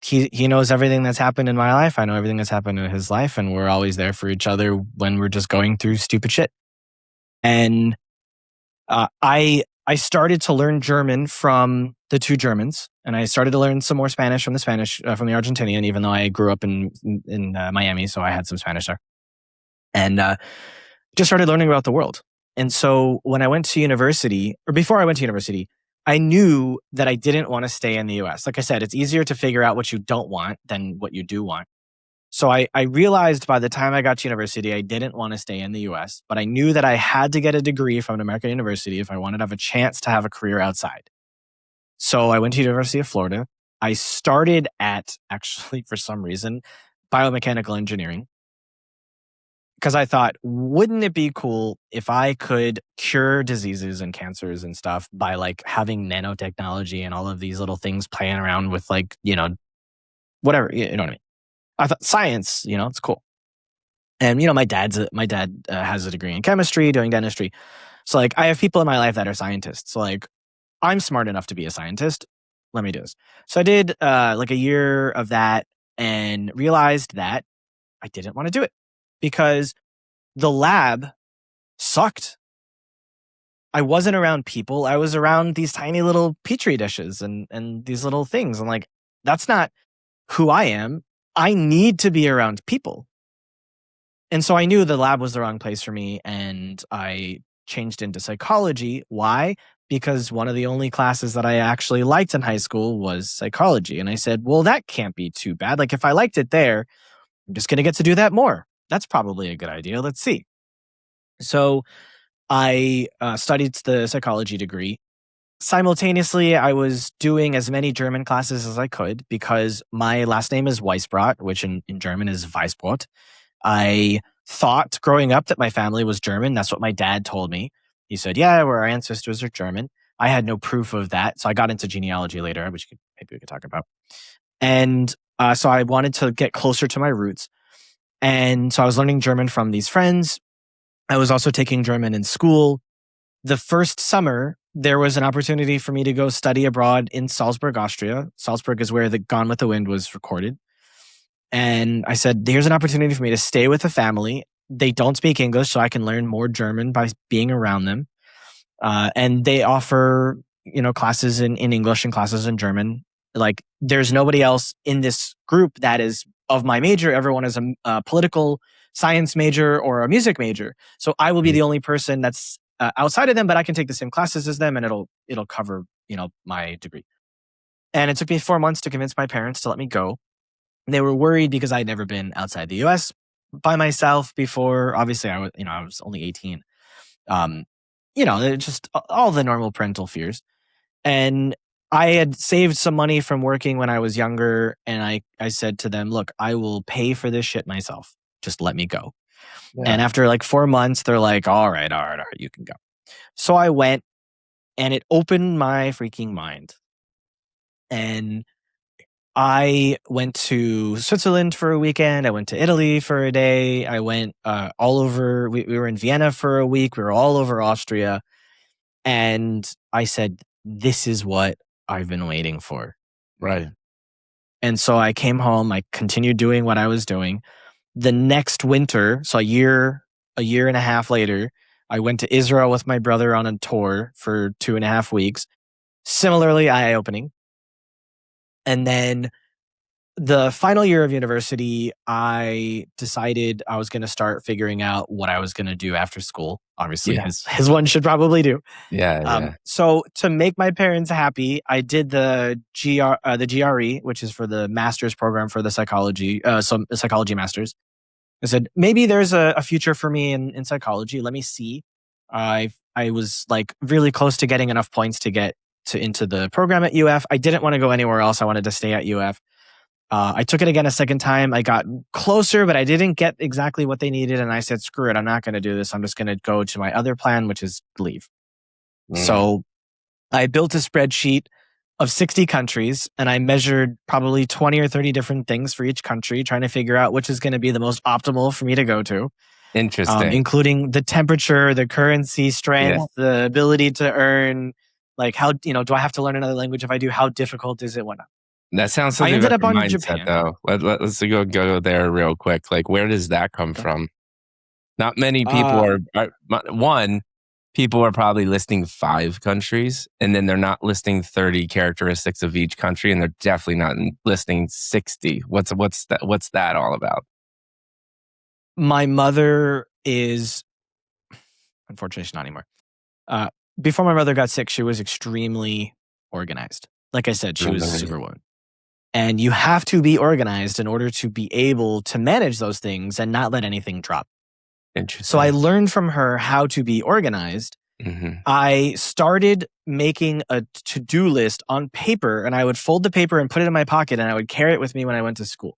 he knows everything that's happened in my life. I know everything that's happened in his life. And we're always there for each other when we're just going through stupid shit. And I started to learn German from the two Germans, and I started to learn some more Spanish from the Argentinian. Even though I grew up in Miami, so I had some Spanish there, and just started learning about the world. And so when I went to university, or before I went to university, I knew that I didn't want to stay in the U.S. Like I said, it's easier to figure out what you don't want than what you do want. So I realized by the time I got to university, I didn't want to stay in the US, but I knew that I had to get a degree from an American university if I wanted to have a chance to have a career outside. So I went to University of Florida. I started at, actually, for some reason, biomechanical engineering, because I thought, wouldn't it be cool if I could cure diseases and cancers and stuff by like having nanotechnology and all of these little things playing around with, like, whatever, you know what I mean? I thought science, it's cool. And my dad has a degree in chemistry, doing dentistry. So like I have people in my life that are scientists. So like I'm smart enough to be a scientist. Let me do this. So I did like a year of that and realized that I didn't want to do it because the lab sucked. I wasn't around people. I was around these tiny little petri dishes and these little things. And like that's not who I am. I need to be around people. And so I knew the lab was the wrong place for me, and I changed into psychology. Why? because one of the only classes that I actually liked in high school was psychology. And I said, well, that can't be too bad. Like, if I liked it there, I'm just going to get to do that more. That's probably a good idea. Let's see. So I studied the psychology degree. Simultaneously, I was doing as many German classes as I could because my last name is Weisbrot, which in German is Weisbrot. I thought growing up that my family was German. That's what my dad told me. He said, yeah, our ancestors are German. I had no proof of that. So I got into genealogy later, which maybe we could talk about. And so I wanted to get closer to my roots. And so I was learning German from these friends. I was also taking German in school. The first summer, there was an opportunity for me to go study abroad in Salzburg, Austria. Salzburg is where the Gone with the Wind was recorded. And I said, here's an opportunity for me to stay with a family. They don't speak English, so I can learn more German by being around them. And they offer, classes in English and classes in German. Like, there's nobody else in this group that is of my major. Everyone is a political science major or a music major. So I will be the only person that's outside of them, but I can take the same classes as them, and it'll cover, my degree. And it took me 4 months to convince my parents to let me go. They were worried because I'd never been outside the US by myself before. Obviously, I was only 18. Just all the normal parental fears. And I had saved some money from working when I was younger. And I said to them, look, I will pay for this shit myself. Just let me go. Yeah. And after like 4 months, they're like, all right, you can go. So I went, and it opened my freaking mind. And I went to Switzerland for a weekend. I went to Italy for a day. I went all over. We were in Vienna for a week. We were all over Austria. And I said, this is what I've been waiting for. Right. And so I came home. I continued doing what I was doing. The next winter, so a year and a half later, I went to Israel with my brother on a tour for 2.5 weeks. Similarly eye-opening. And then the final year of university, I decided I was going to start figuring out what I was going to do after school. Obviously, his one should probably do. Yeah. So to make my parents happy, I did the GRE, which is for the master's program for the psychology masters. I said, maybe there's a future for me in psychology. Let me see. I was like really close to getting enough points to get into the program at UF. I didn't want to go anywhere else. I wanted to stay at UF. I took it again a second time. I got closer, but I didn't get exactly what they needed. And I said, screw it. I'm not going to do this. I'm just going to go to my other plan, which is leave. So I built a spreadsheet of 60 countries, and I measured probably 20 or 30 different things for each country, trying to figure out which is going to be the most optimal for me to go to. Interesting. Including the temperature, the currency strength, the ability to earn, like how, do I have to learn another language? If I do, how difficult is it? Whatnot. That sounds something. I ended up on mindset, Japan, though. Let's go there real quick. Like, where does that come from? Not many people people are probably listing 5 countries, and then they're not listing 30 characteristics of each country, and they're definitely not listing 60. What's that all about? My mother is, unfortunately, she's not anymore. Before my mother got sick, she was extremely organized. Like I said, she was a superwoman. And you have to be organized in order to be able to manage those things and not let anything drop. Interesting. So I learned from her how to be organized. Mm-hmm. I started making a to-do list on paper, and I would fold the paper and put it in my pocket, and I would carry it with me when I went to school.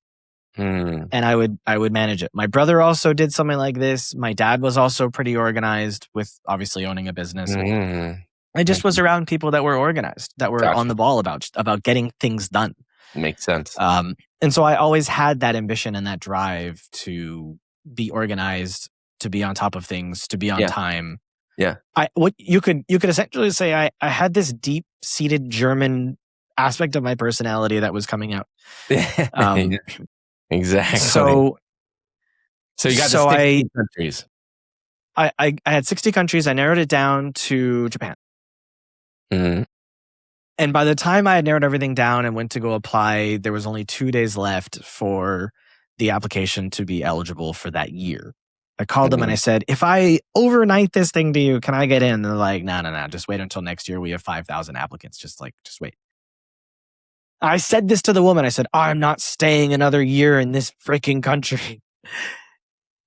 And I would manage it. My brother also did something like this. My dad was also pretty organized, with obviously owning a business. I just was around people that were organized, that were on the ball about getting things done. Makes sense. And so I always had that ambition and that drive to be organized, to be on top of things, to be on time. Yeah. What you could essentially say I had this deep-seated German aspect of my personality that was coming out. Exactly. So you got 60 countries. I had 60 countries. I narrowed it down to Japan. Mm-hmm. And by the time I had narrowed everything down and went to go apply, there was only 2 days left for the application to be eligible for that year. I called them and I said, if I overnight this thing to you, can I get in? And they're like, no, just wait until next year. We have 5,000 applicants. Just wait. I said this to the woman. I said, I'm not staying another year in this freaking country.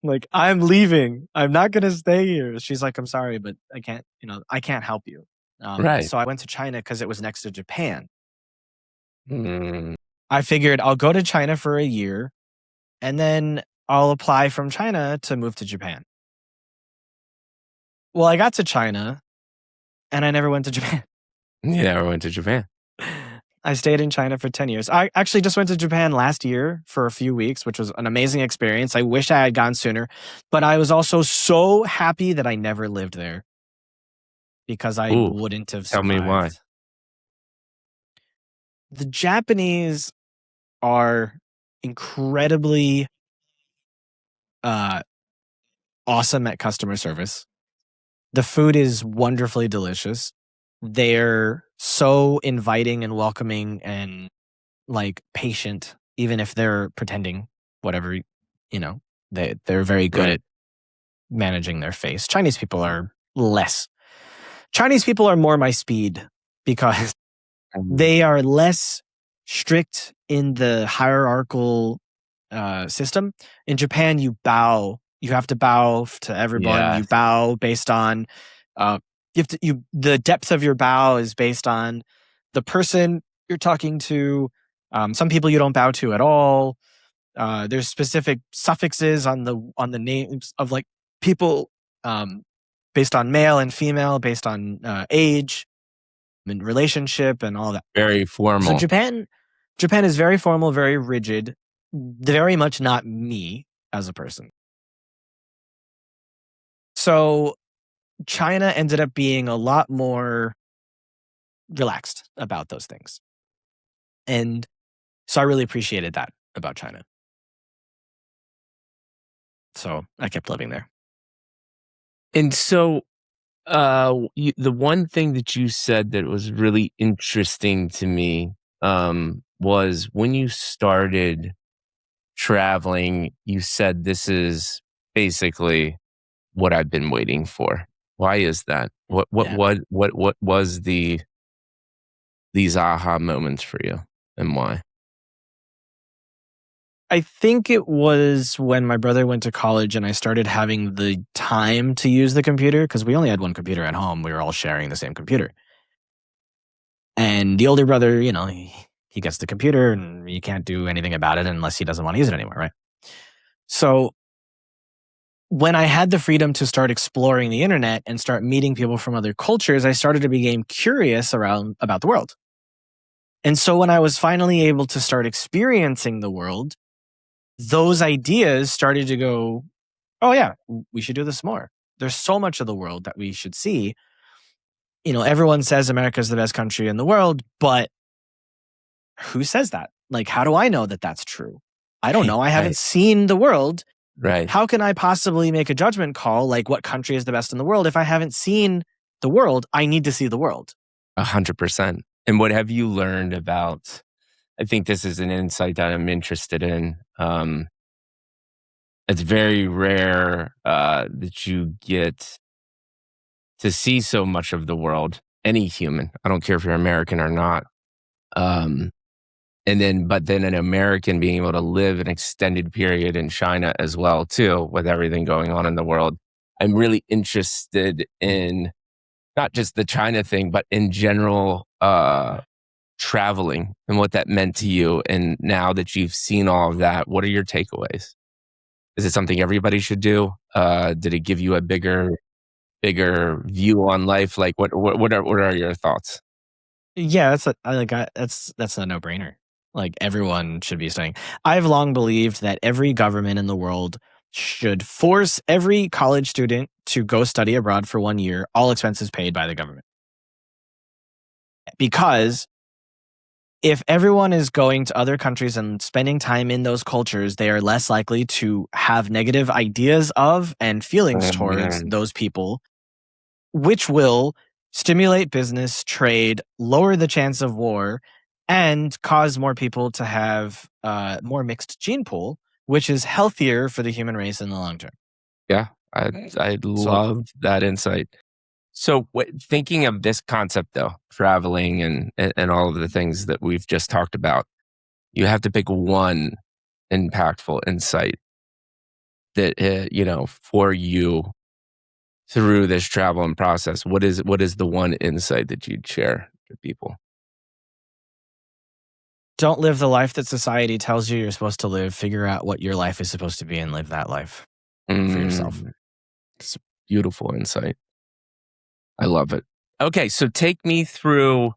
Like, I'm leaving. I'm not going to stay here. She's like, I'm sorry, but I can't help you. Right. So I went to China because it was next to Japan. Mm. I figured I'll go to China for a year and then I'll apply from China to move to Japan. Well, I got to China and I never went to Japan. You never went to Japan. I stayed in China for 10 years. I actually just went to Japan last year for a few weeks, which was an amazing experience. I wish I had gone sooner, but I was also so happy that I never lived there because I wouldn't have survived. Tell me why. The Japanese are incredibly awesome at customer service. The food is wonderfully delicious. They're so inviting and welcoming and like patient, even if they're pretending whatever, they're very good at managing their face. Chinese people are less. Chinese people are more my speed because they are less strict in the hierarchical system. In Japan, you bow. You have to bow to everyone. Yeah. You bow based on the depth of your bow is based on the person you're talking to. Some people you don't bow to at all. There's specific suffixes on the names of like people based on male and female, based on age and relationship and all that. Very formal. So Japan is very formal, very rigid, very much not me as a person. So China ended up being a lot more relaxed about those things. And so I really appreciated that about China. So I kept living there. And so the one thing that you said that was really interesting to me was when you started traveling, you said this is basically what I've been waiting for. Why is that? What was these aha moments for you, and why? I think it was when my brother went to college and I started having the time to use the computer because we only had one computer at home. We were all sharing the same computer. And the older brother, he gets the computer and you can't do anything about it unless he doesn't want to use it anymore, right? So when I had the freedom to start exploring the internet and start meeting people from other cultures, I started to become curious about the world. And so when I was finally able to start experiencing the world, those ideas started to go, oh yeah, we should do this more. There's so much of the world that we should see. Everyone says America's the best country in the world, but who says that? Like, how do I know that that's true? I don't know. I haven't seen the world. Right. How can I possibly make a judgment call like what country is the best in the world if I haven't seen the world? I need to see the world. 100%. And what have you learned about? I think this is an insight that I'm interested in. It's very rare that you get to see so much of the world. Any human, I don't care if you're American or not. But then an American being able to live an extended period in China as well, too, with everything going on in the world. I'm really interested in not just the China thing, but in general, traveling and what that meant to you. And now that you've seen all of that, what are your takeaways? Is it something everybody should do? Did it give you a bigger view on life? Like, what are your thoughts? Yeah, that's a no-brainer. Like, everyone should be studying. I've long believed that every government in the world should force every college student to go study abroad for 1 year, all expenses paid by the government. Because if everyone is going to other countries and spending time in those cultures, they are less likely to have negative ideas of and feelings towards those people, which will stimulate business, trade, lower the chance of war, and cause more people to have more mixed gene pool, which is healthier for the human race in the long term. Yeah, I So love that insight. So, thinking of this concept though, traveling and all of the things that we've just talked about, you have to pick one impactful insight that for you through this travel and process. What is the one insight that you'd share with people? don't live the life that society tells you you're supposed to live. Figure out what your life is supposed to be and live that life for yourself. Mm, it's a beautiful insight. I love it. Okay, so take me through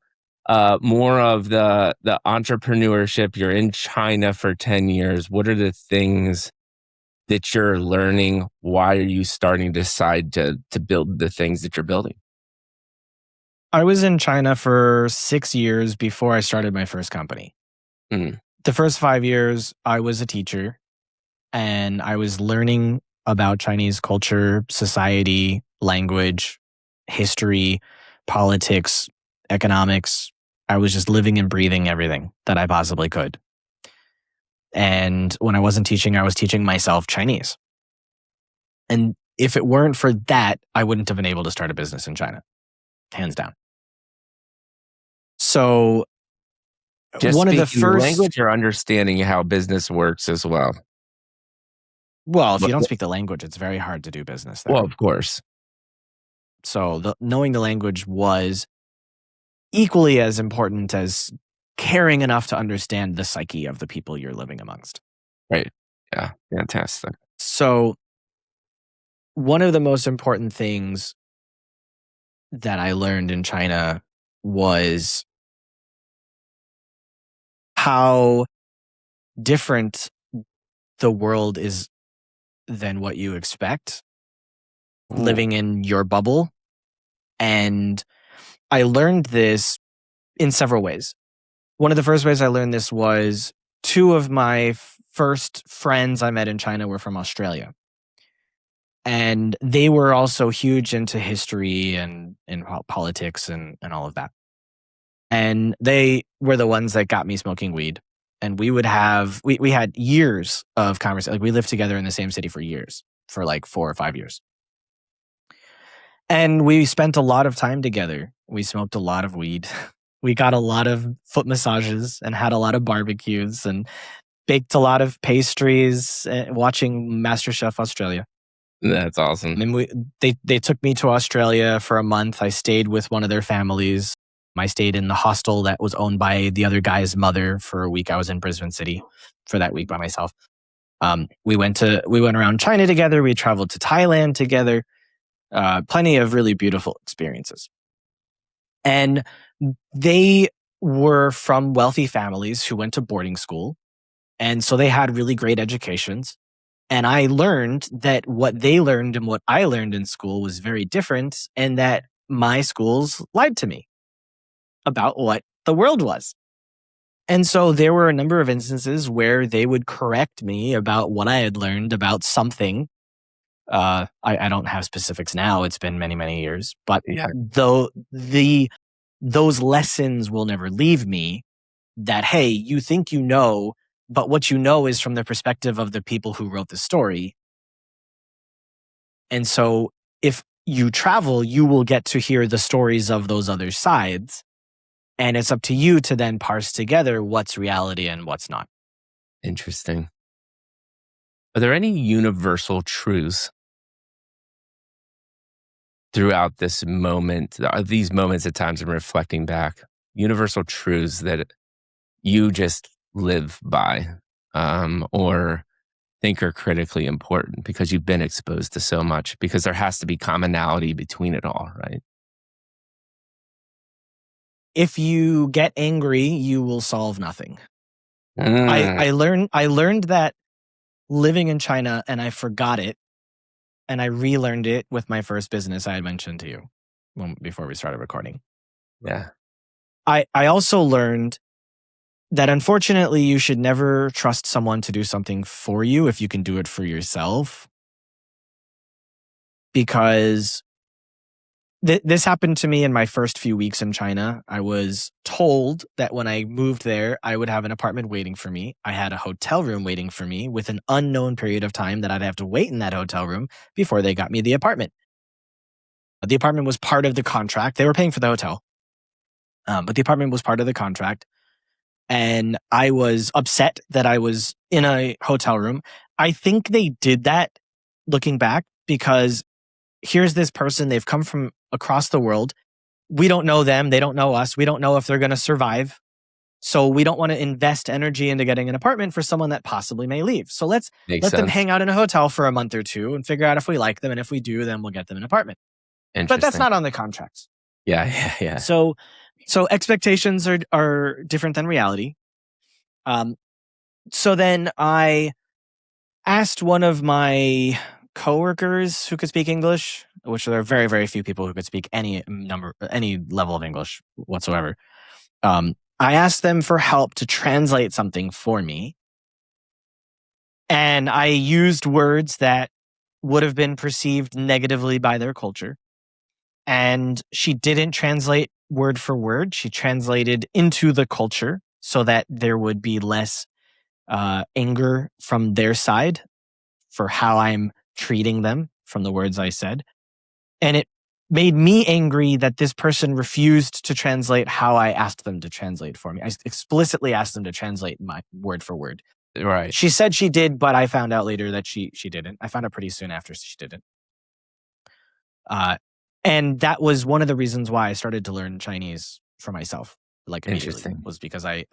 more of the entrepreneurship. You're in China for 10 years. What are the things that you're learning? Why are you starting to decide to build the things that you're building? I was in China for 6 years before I started my first company. Mm, The first 5 years, I was a teacher and I was learning about Chinese culture, society, language, history, politics, economics. I was just living and breathing everything that I possibly could. And when I wasn't teaching, I was teaching myself Chinese. And if it weren't for that, I wouldn't have been able to start a business in China, hands down. So, just one of the speaking the first, language or understanding how business works as well? well, if you What- don't what- speak the language, it's very hard to do business Well, there. of course. So, knowing the language was equally as important as caring enough to understand the psyche of the people you're living amongst. Right. Yeah. Fantastic. So, one of the most important things that I learned in China was how different the world is than what you expect Ooh. living in your bubble. And I learned this in several ways. One of the first ways I learned this was two of my first friends I met in China were from Australia. And they were also huge into history and politics and all of that. And they were the ones that got me smoking weed. And we had years of conversation. Like we lived together in the same city for years, for like 4 or 5 years. And we spent a lot of time together. We smoked a lot of weed. We got a lot of foot massages and had a lot of barbecues and baked a lot of pastries, watching MasterChef Australia. That's awesome. I mean, they took me to Australia for a month. I stayed with one of their families. I stayed in the hostel that was owned by the other guy's mother for a week. I was in Brisbane City for that week by myself. We went around China together. We traveled to Thailand together. Plenty of really beautiful experiences. And they were from wealthy families who went to boarding school. And so they had really great educations. And I learned that what they learned and what I learned in school was very different, and that my schools lied to me about what the world was. And so there were a number of instances where they would correct me about what I had learned about something. I don't have specifics now. It's been many, many years. But Yeah. though those lessons will never leave me, that, hey, you think you know, but what you know is from the perspective of the people who wrote the story. And so if you travel, you will get to hear the stories of those other sides. And it's up to you to then parse together what's reality and what's not. Interesting. Are there any universal truths throughout this moment, these moments at times I'm reflecting back, universal truths that you just live by, or think are critically important because you've been exposed to so much, because there has to be commonality between it all, right? If you get angry, you will solve nothing. Mm, I learned that living in China, and I forgot it, and I relearned it with my first business I had mentioned to you before we started recording. yeah. I also learned that unfortunately you should never trust someone to do something for you if you can do it for yourself. Because This happened to me in my first few weeks in China. I was told that when I moved there, I would have an apartment waiting for me. I had a hotel room waiting for me with an unknown period of time that I'd have to wait in that hotel room before they got me the apartment. The apartment was part of the contract. They were paying for the hotel, but the apartment was part of the contract. And I was upset that I was in a hotel room. I think they did that, looking back, because here's this person. They've come from across the world. We don't know them. They don't know us. We don't know if they're going to survive. So we don't want to invest energy into getting an apartment for someone that possibly may leave. So let's Makes let them sense. hang out in a hotel for a month or two and figure out if we like them. And if we do, then we'll get them an apartment. But that's not on the contracts. Yeah. So expectations are different than reality. So then I asked one of my coworkers who could speak English, which there are very, very few people who could speak any level of English whatsoever. I asked them for help to translate something for me. And I used words that would have been perceived negatively by their culture. And she didn't translate word for word. She translated into the culture so that there would be less anger from their side for how I'm treating them from the words I said. And it made me angry that this person refused to translate how I asked them to translate for me. I explicitly asked them to translate my word for word. Right. She said she did, but I found out later that she didn't. I found out pretty soon after she didn't. And that was one of the reasons why I started to learn Chinese for myself, like immediately, was because I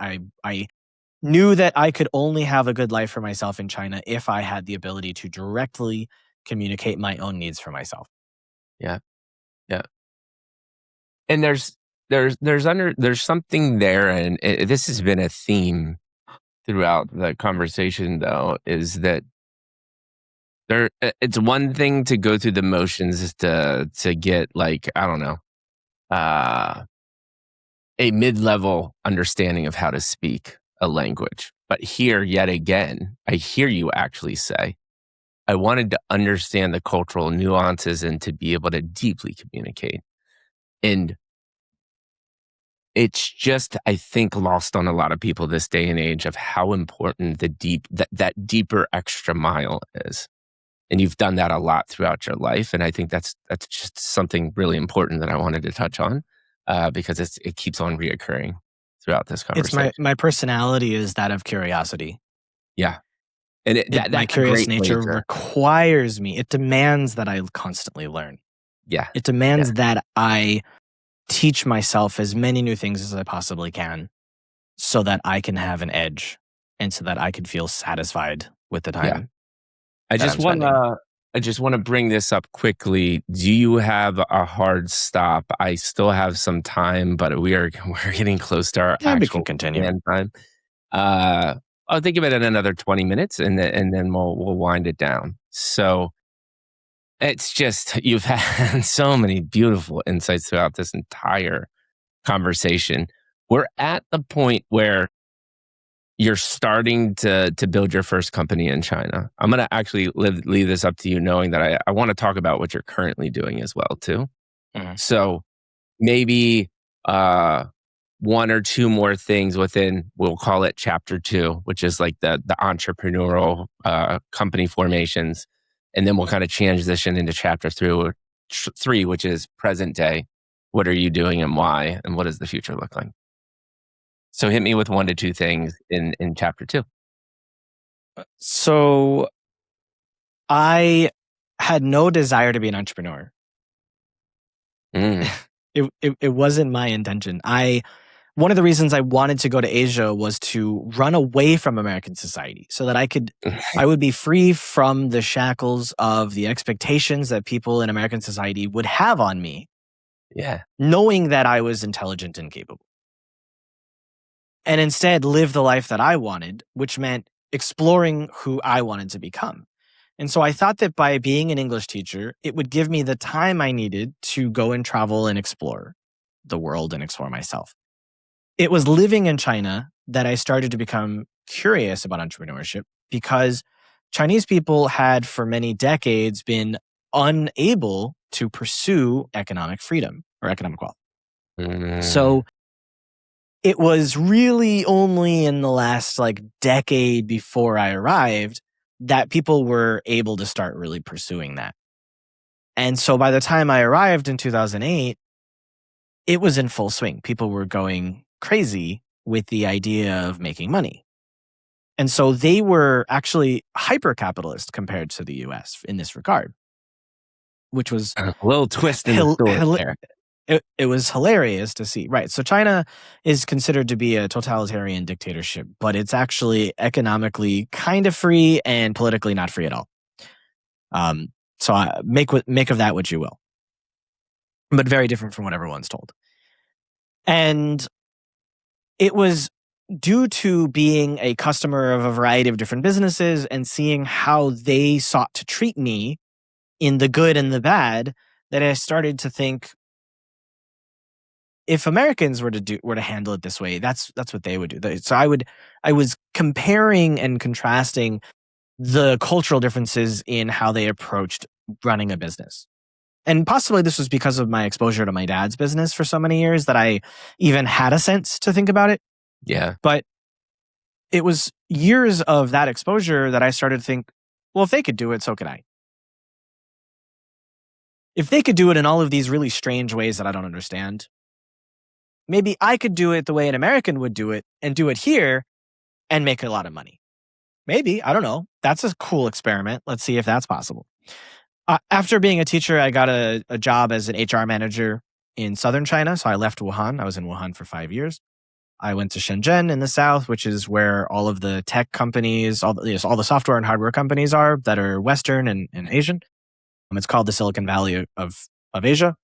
knew that I could only have a good life for myself in China if I had the ability to directly communicate my own needs for myself. Yeah. And there's something there, and this has been a theme throughout the conversation, though, is that it's one thing to go through the motions to get, like, I don't know, a mid-level understanding of how to speak a language. But here, yet again, I hear you actually say, I wanted to understand the cultural nuances and to be able to deeply communicate. And it's just, I think, lost on a lot of people this day and age of how important that deeper extra mile is. And you've done that a lot throughout your life. And I think that's just something really important that I wanted to touch on because it keeps on reoccurring throughout this conversation. It's my personality is that of curiosity. Yeah. And my curious nature requires me. It demands that I constantly learn. Yeah. It demands that I teach myself as many new things as I possibly can so that I can have an edge and so that I can feel satisfied with the time. Yeah. I just want to bring this up quickly. Do you have a hard stop? I still have some time, but we're getting close to our actual time. I'll think of it in another 20 minutes and then we'll wind it down. So it's just, you've had so many beautiful insights throughout this entire conversation. We're at the point where you're starting to build your first company in China. I'm going to actually leave this up to you, knowing that I want to talk about what you're currently doing as well, too. Mm-hmm. So maybe one or two more things within, we'll call it chapter 2, which is like the entrepreneurial company formations. And then we'll kind of transition into chapter 3, which is present day. What are you doing and why? And what does the future look like? So hit me with 1 to 2 things in chapter 2. So I had no desire to be an entrepreneur. It wasn't my intention. One of the reasons I wanted to go to Asia was to run away from American society so that I would be free from the shackles of the expectations that people in American society would have on me. Yeah. Knowing that I was intelligent and capable. And instead live the life that I wanted, which meant exploring who I wanted to become. And so I thought that by being an English teacher, it would give me the time I needed to go and travel and explore the world and explore myself. It was living in China that I started to become curious about entrepreneurship because Chinese people had for many decades been unable to pursue economic freedom or economic wealth. Mm. So it was really only in the last like decade before I arrived that people were able to start really pursuing that. And so by the time I arrived in 2008, it was in full swing. People were going crazy with the idea of making money. And so they were actually hyper capitalist compared to the US in this regard, which was a little twist in the story there. It was hilarious to see. Right. So China is considered to be a totalitarian dictatorship, but it's actually economically kind of free and politically not free at all. So make of that what you will. But very different from what everyone's told. And it was due to being a customer of a variety of different businesses and seeing how they sought to treat me in the good and the bad that I started to think, if Americans were to handle it this way, that's what they would do. So I was comparing and contrasting the cultural differences in how they approached running a business. And possibly this was because of my exposure to my dad's business for so many years that I even had a sense to think about it. Yeah. But it was years of that exposure that I started to think, well, if they could do it, so could I. If they could do it in all of these really strange ways that I don't understand, maybe I could do it the way an American would do it and do it here and make a lot of money. Maybe, I don't know. That's a cool experiment. Let's see if that's possible. After being a teacher, I got a job as an HR manager in southern China. So I left Wuhan. I was in Wuhan for 5 years. I went to Shenzhen in the south, which is where all of the tech companies, all the software and hardware companies are that are Western and Asian. It's called the Silicon Valley of Asia.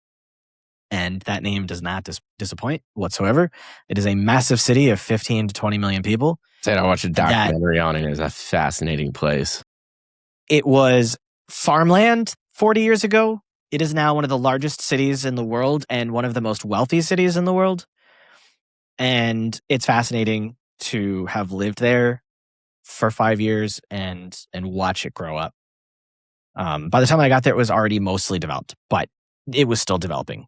And that name does not disappoint whatsoever. It is a massive city of 15 to 20 million people. Said I watched a documentary on it. It's a fascinating place. It was farmland 40 years ago. It is now one of the largest cities in the world and one of the most wealthy cities in the world. And it's fascinating to have lived there for 5 years and watch it grow up. By the time I got there, it was already mostly developed, but it was still developing.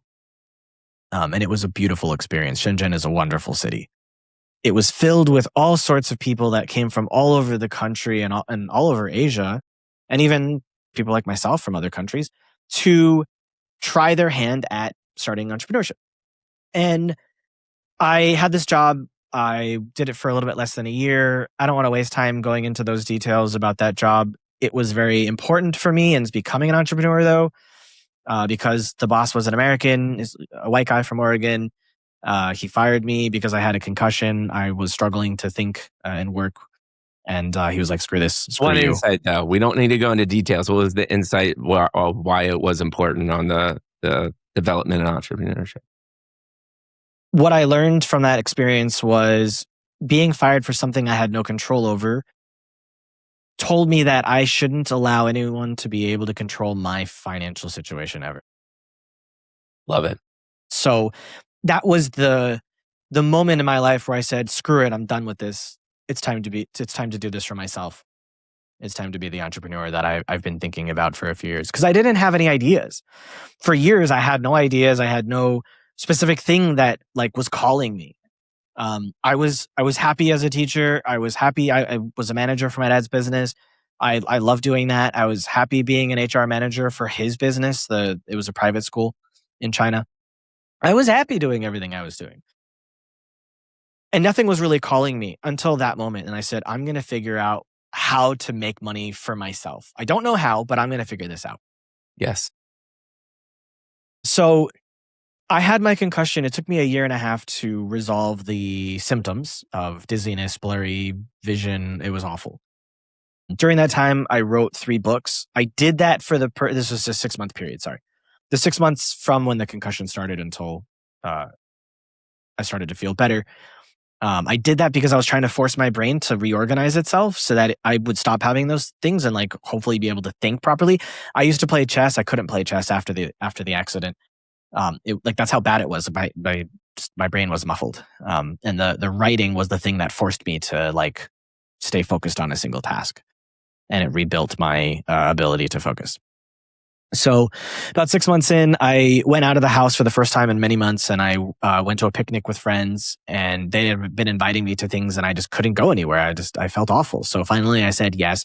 And it was a beautiful experience. Shenzhen is a wonderful city. It was filled with all sorts of people that came from all over the country and all over Asia, and even people like myself from other countries, to try their hand at starting entrepreneurship. And I had this job. I did it for a little bit less than a year. I don't want to waste time going into those details about that job. It was very important for me in becoming an entrepreneur, though, because the boss was an American, a white guy from Oregon. He fired me because I had a concussion. I was struggling to think and work. And he was like, screw this. Screw One you. insight, though. We don't need to go into details. What was the insight why it was important on the development and entrepreneurship? What I learned from that experience was being fired for something I had no control over told me that I shouldn't allow anyone to be able to control my financial situation ever. Love it. So that was the moment in my life where I said, screw it, I'm done with this. It's time to do this for myself. It's time to be the entrepreneur that I've been thinking about for a few years. Because I didn't have any ideas. For years, I had no ideas. I had no specific thing that like was calling me. I was happy as a teacher. I was happy. I was a manager for my dad's business. I loved doing that. I was happy being an HR manager for his business. It was a private school in China. I was happy doing everything I was doing. And nothing was really calling me until that moment. And I said, I'm going to figure out how to make money for myself. I don't know how, but I'm going to figure this out. Yes. So I had my concussion. It took me 1.5 years to resolve the symptoms of dizziness, blurry vision. It was awful. During that time, I wrote 3 books. I did that for this was a 6-month period. Sorry. The 6 months from when the concussion started until I started to feel better. I did that because I was trying to force my brain to reorganize itself so that I would stop having those things and like hopefully be able to think properly. I used to play chess. I couldn't play chess after the accident. That's how bad it was. My brain was muffled. And the writing was the thing that forced me to like stay focused on a single task, and it rebuilt my ability to focus. So about 6 months in, I went out of the house for the first time in many months, and I went to a picnic with friends, and they had been inviting me to things, and I just couldn't go anywhere. I felt awful. So finally I said yes.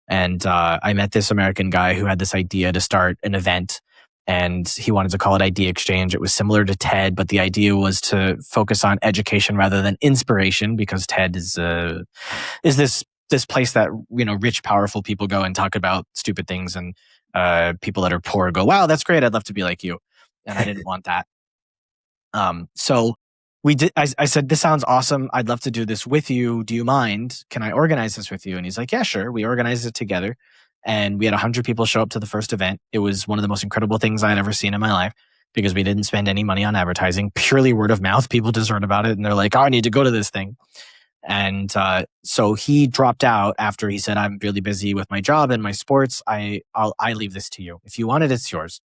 And I met this American guy who had this idea to start an event, and he wanted to call it Idea Exchange. It was similar to TED, but the idea was to focus on education rather than inspiration, because TED is this place that, you know, rich, powerful people go and talk about stupid things, and people that are poor go, "Wow, that's great. I'd love to be like you." And I didn't want that. So we did. I said, "This sounds awesome. I'd love to do this with you. Do you mind? Can I organize this with you?" And he's like, "Yeah, sure." We organized it together, and we had 100 people show up to the first event. It was one of the most incredible things I had ever seen in my life, because we didn't spend any money on advertising, purely word of mouth. People just heard about it and they're like, "Oh, I need to go to this thing." And so he dropped out after he said, "I'm really busy with my job and my sports. I leave this to you. If you want it, it's yours."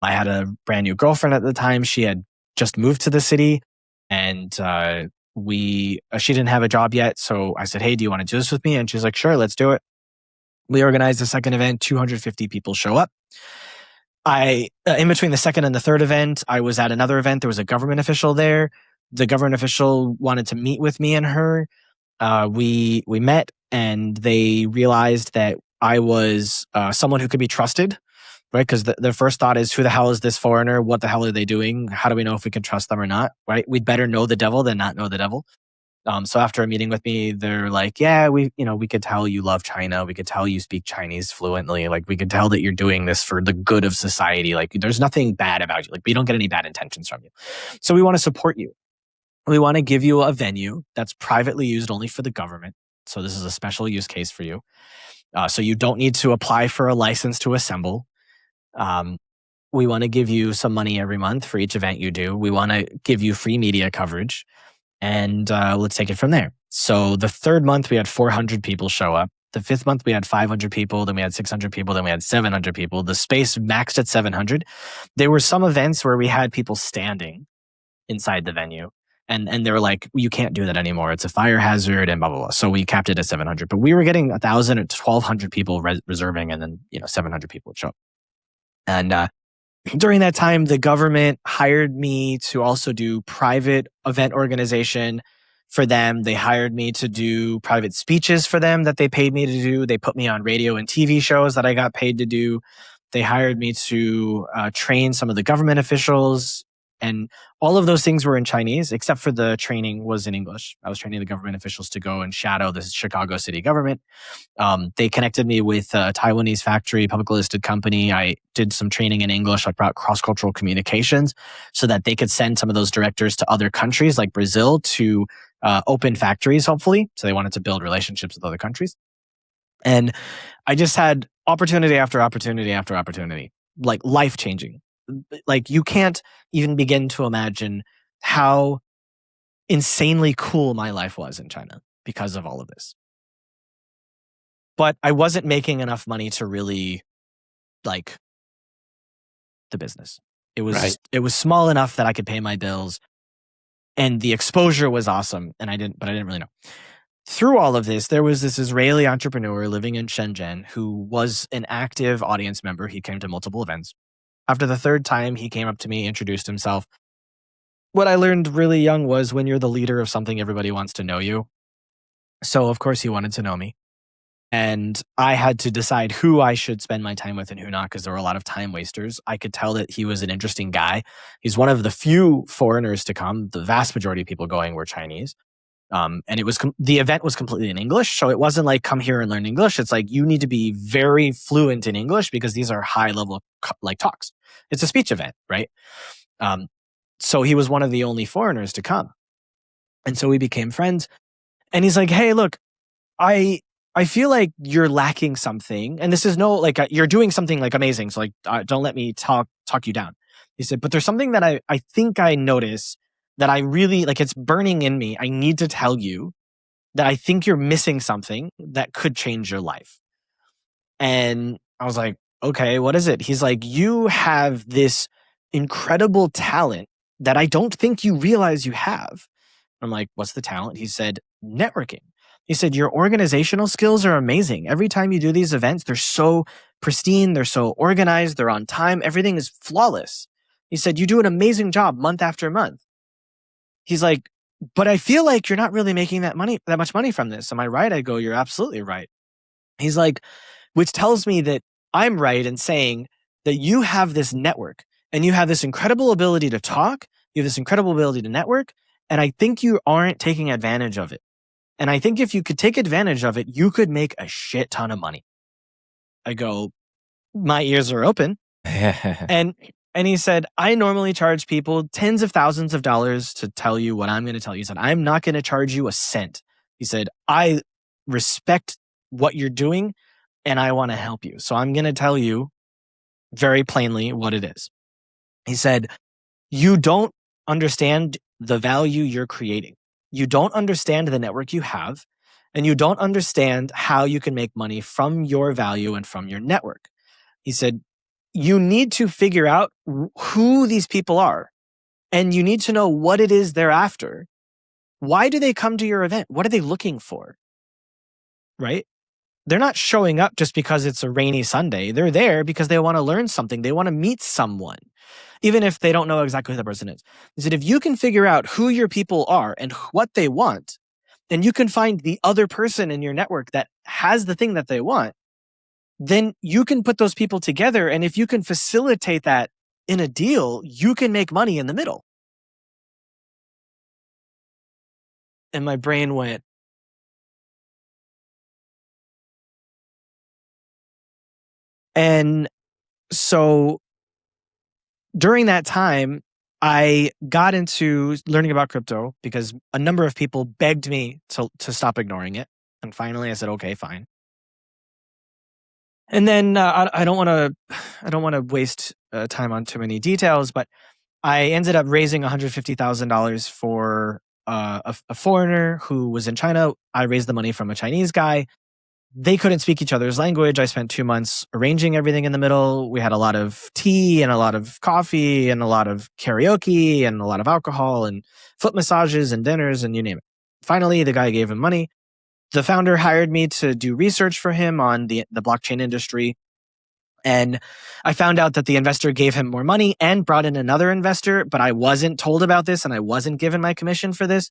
I had a brand new girlfriend at the time. She had just moved to the city, and she didn't have a job yet. So I said, "Hey, do you want to do this with me?" And she's like, "Sure, let's do it." We organized the second event. 250 people show up. In between the second and the third event, I was at another event. There was a government official there. The government official wanted to meet with me and her. We met, and they realized that I was someone who could be trusted, right? Because the first thought is, who the hell is this foreigner? What the hell are they doing? How do we know if we can trust them or not, right? We'd better know the devil than not know the devil. So after a meeting with me, they're like, "Yeah, we could tell you love China. We could tell you speak Chinese fluently. Like, we could tell that you're doing this for the good of society. Like, there's nothing bad about you. Like, we don't get any bad intentions from you. So we want to support you. We want to give you a venue that's privately used only for the government. So this is a special use case for you. So you don't need to apply for a license to assemble. We want to give you some money every month for each event you do. We want to give you free media coverage, and let's take it from there." So the third month, we had 400 people show up. The fifth month, we had 500 people. Then we had 600 people. Then we had 700 people. The space maxed at 700. There were some events where we had people standing inside the venue. And they were like, "You can't do that anymore. It's a fire hazard," and blah, blah, blah. So we capped it at 700. But we were getting 1,000 or 1,200 people reserving, and then 700 people would show up. And during that time, the government hired me to also do private event organization for them. They hired me to do private speeches for them that they paid me to do. They put me on radio and TV shows that I got paid to do. They hired me to train some of the government officials. And all of those things were in Chinese, except for the training was in English. I was training the government officials to go and shadow the Chicago city government. They connected me with a Taiwanese factory, publicly listed company. I did some training in English. I brought cross-cultural communications so that they could send some of those directors to other countries like Brazil to open factories, hopefully. So they wanted to build relationships with other countries. And I just had opportunity after opportunity after opportunity, like life-changing. Like, you can't even begin to imagine how insanely cool my life was in China because of all of this. But I wasn't making enough money to really like the business. It was Right. it was small enough that I could pay my bills, and the exposure was awesome. And I didn't really know. Through all of this, there was this Israeli entrepreneur living in Shenzhen who was an active audience member. He came to multiple events. After the third time, he came up to me, introduced himself. What I learned really young was, when you're the leader of something, everybody wants to know you. So, of course, he wanted to know me. And I had to decide who I should spend my time with and who not, because there were a lot of time wasters. I could tell that he was an interesting guy. He's one of the few foreigners to come. The vast majority of people going were Chinese. And it was the event was completely in English. So it wasn't like, come here and learn English. It's like, you need to be very fluent in English, because these are high level like talks. It's a speech event, right? So he was one of the only foreigners to come. And so we became friends. And he's like, "Hey, look, I feel like you're lacking something. And this is you're doing something like amazing. So don't let me talk you down." He said, "But there's something that I think I notice that I really like, it's burning in me. I need to tell you that I think you're missing something that could change your life." And I was like, "Okay, what is it?" He's like, "You have this incredible talent that I don't think you realize you have." I'm like, "What's the talent?" He said, "Networking." He said, "Your organizational skills are amazing. Every time you do these events, they're so pristine. They're so organized. They're on time. Everything is flawless. He said, you do an amazing job month after month. He's like, but I feel like you're not really making that much money from this. Am I right? I go, you're absolutely right. He's like, which tells me that I'm right in saying that you have this network and you have this incredible ability to talk. You have this incredible ability to network. And I think you aren't taking advantage of it. And I think if you could take advantage of it, you could make a shit ton of money. I go, my ears are open. And he said, I normally charge people tens of thousands of dollars to tell you what I'm going to tell you. He said, I'm not going to charge you a cent. He said, I respect what you're doing and I want to help you. So I'm going to tell you very plainly what it is. He said, you don't understand the value you're creating. You don't understand the network you have, and you don't understand how you can make money from your value and from your network. He said, you need to figure out who these people are, and you need to know what it is they're after. Why do they come to your event? What are they looking for? Right? They're not showing up just because it's a rainy Sunday. They're there because they want to learn something. They want to meet someone, even if they don't know exactly who the person is. He said, if you can figure out who your people are and what they want, and you can find the other person in your network that has the thing that they want, then you can put those people together. And if you can facilitate that in a deal, you can make money in the middle. And my brain went, and so during that time, I got into learning about crypto because a number of people begged me to stop ignoring it. And finally I said, okay, fine. And then I don't want to waste time on too many details, but I ended up raising $150,000 for a foreigner who was in China. I raised the money from a Chinese guy. They couldn't speak each other's language. I spent 2 months arranging everything in the middle. We had a lot of tea and a lot of coffee and a lot of karaoke and a lot of alcohol and foot massages and dinners and you name it. Finally, the guy gave him money. The founder hired me to do research for him on the blockchain industry. And I found out that the investor gave him more money and brought in another investor, but I wasn't told about this and I wasn't given my commission for this.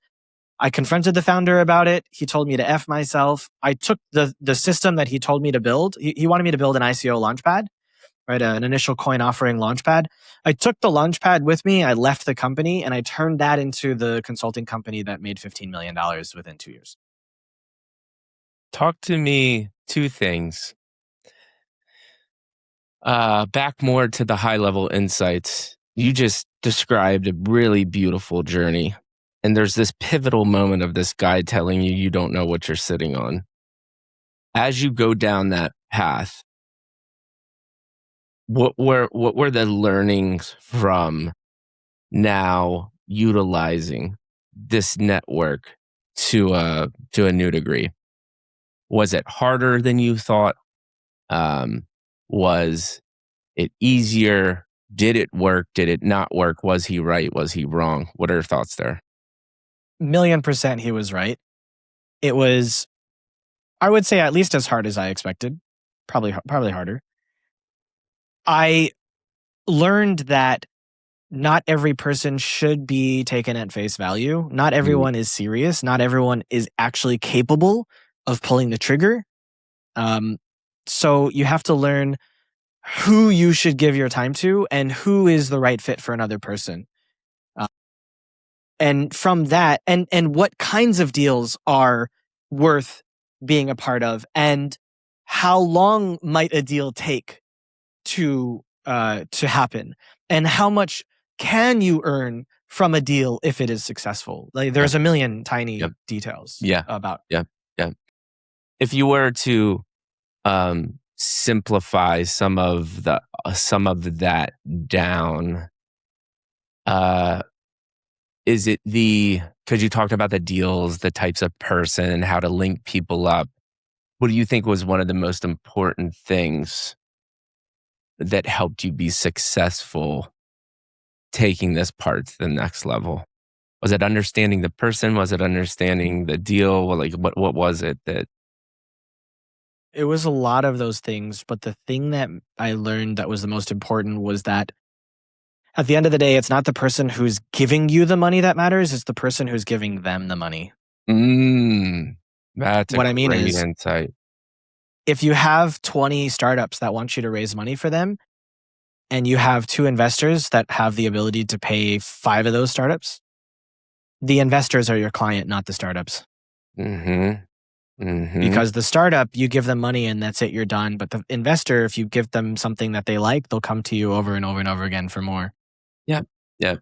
I confronted the founder about it. He told me to F myself. I took the system that he told me to build. He wanted me to build an ICO Launchpad, right? An initial coin offering Launchpad. I took the Launchpad with me. I left the company and I turned that into the consulting company that made $15 million within 2 years. Talk to me two things. Back more to the high level insights. You just described a really beautiful journey. And there's this pivotal moment of this guy telling you you don't know what you're sitting on. As you go down that path, what were the learnings from now utilizing this network to a new degree? Was it harder than you thought? Was it easier? Did it work? Did it not work? Was he right? Was he wrong? What are your thoughts there? 1,000,000% he was right. It was, I would say, at least as hard as I expected. Probably harder. I learned that not every person should be taken at face value. Not everyone is serious. Not everyone is actually capable of pulling the trigger. So you have to learn who you should give your time to and who is the right fit for another person. And from that, and what kinds of deals are worth being a part of, and how long might a deal take to happen, and how much can you earn from a deal if it is successful? Like there's a million tiny details. About. Yeah. If you were to simplify some of that down, is it because you talked about the deals, the types of person, how to link people up. What do you think was one of the most important things that helped you be successful taking this part to the next level? Was it understanding the person? Was it understanding the deal? What was it that? It was a lot of those things, but the thing that I learned that was the most important was that at the end of the day, it's not the person who's giving you the money that matters, it's the person who's giving them the money. That's a What I mean great is, insight. if you have 20 startups that want you to raise money for them, and you have 2 investors that have the ability to pay 5 of those startups, the investors are your client, not the startups. Because the startup, you give them money and that's it, you're done. But the investor, if you give them something that they like, they'll come to you over and over and over again for more. Yeah. Yeah.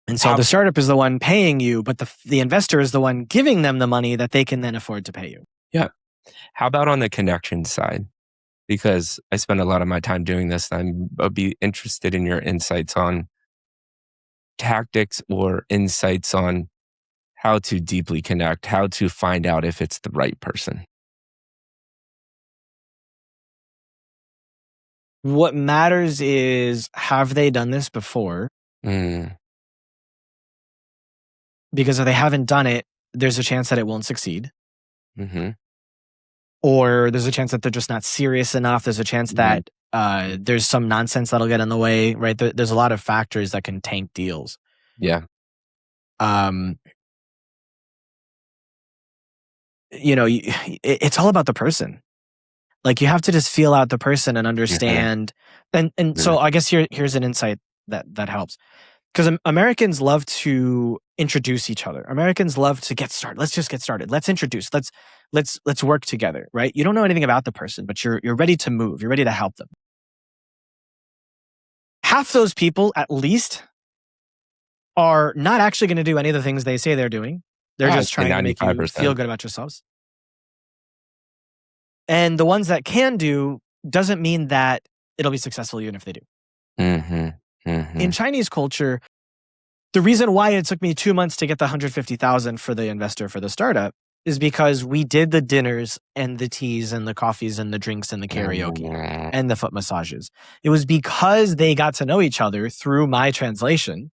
And so the startup is the one paying you, but the investor is the one giving them the money that they can then afford to pay you. Yeah. How about on the connection side? Because I spend a lot of my time doing this. I'd be interested in your insights on tactics or insights on how to deeply connect, how to find out if it's the right person. What matters is, have they done this before? Mm. Because if they haven't done it, there's a chance that it won't succeed. Mm-hmm. Or there's a chance that they're just not serious enough. There's a chance that there's some nonsense that'll get in the way, right? There's a lot of factors that can tank deals. Yeah. It's all about the person. Like, you have to just feel out the person and understand. And so I guess here's an insight that helps. Because Americans love to introduce each other. Americans love to get started. Let's just get started. Let's introduce. Let's work together, right? You don't know anything about the person, but you're ready to move. You're ready to help them. Half those people, at least, are not actually going to do any of the things they say they're doing. They're just trying to make you feel good about yourselves. And the ones that can do doesn't mean that it'll be successful even if they do. In Chinese culture, the reason why it took me 2 months to get the 150,000 for the investor for the startup is because we did the dinners and the teas and the coffees and the drinks and the karaoke and the foot massages. It was because they got to know each other through my translation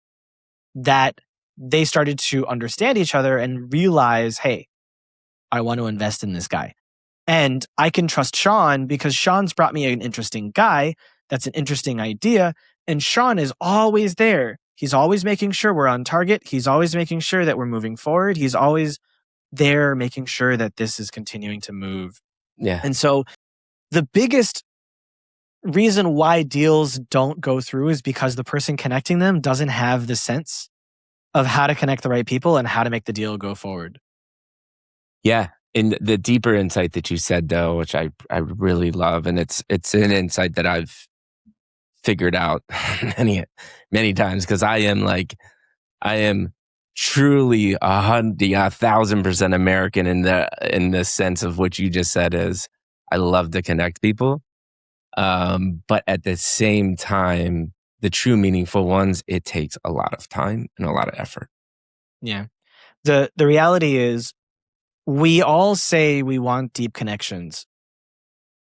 that they started to understand each other and realize, hey, I want to invest in this guy. And I can trust Sean because Sean's brought me an interesting guy. That's an interesting idea. And Sean is always there. He's always making sure we're on target. He's always making sure that we're moving forward. He's always there making sure that this is continuing to move. Yeah. And so the biggest reason why deals don't go through is because the person connecting them doesn't have the sense of how to connect the right people and how to make the deal go forward. Yeah. And the deeper insight that you said, though, which I really love, and it's an insight that I've figured out many times, because I am truly 1,000% American in the sense of what you just said is I love to connect people, but at the same time, the true meaningful ones, it takes a lot of time and a lot of effort. Yeah. The reality is, we all say we want deep connections,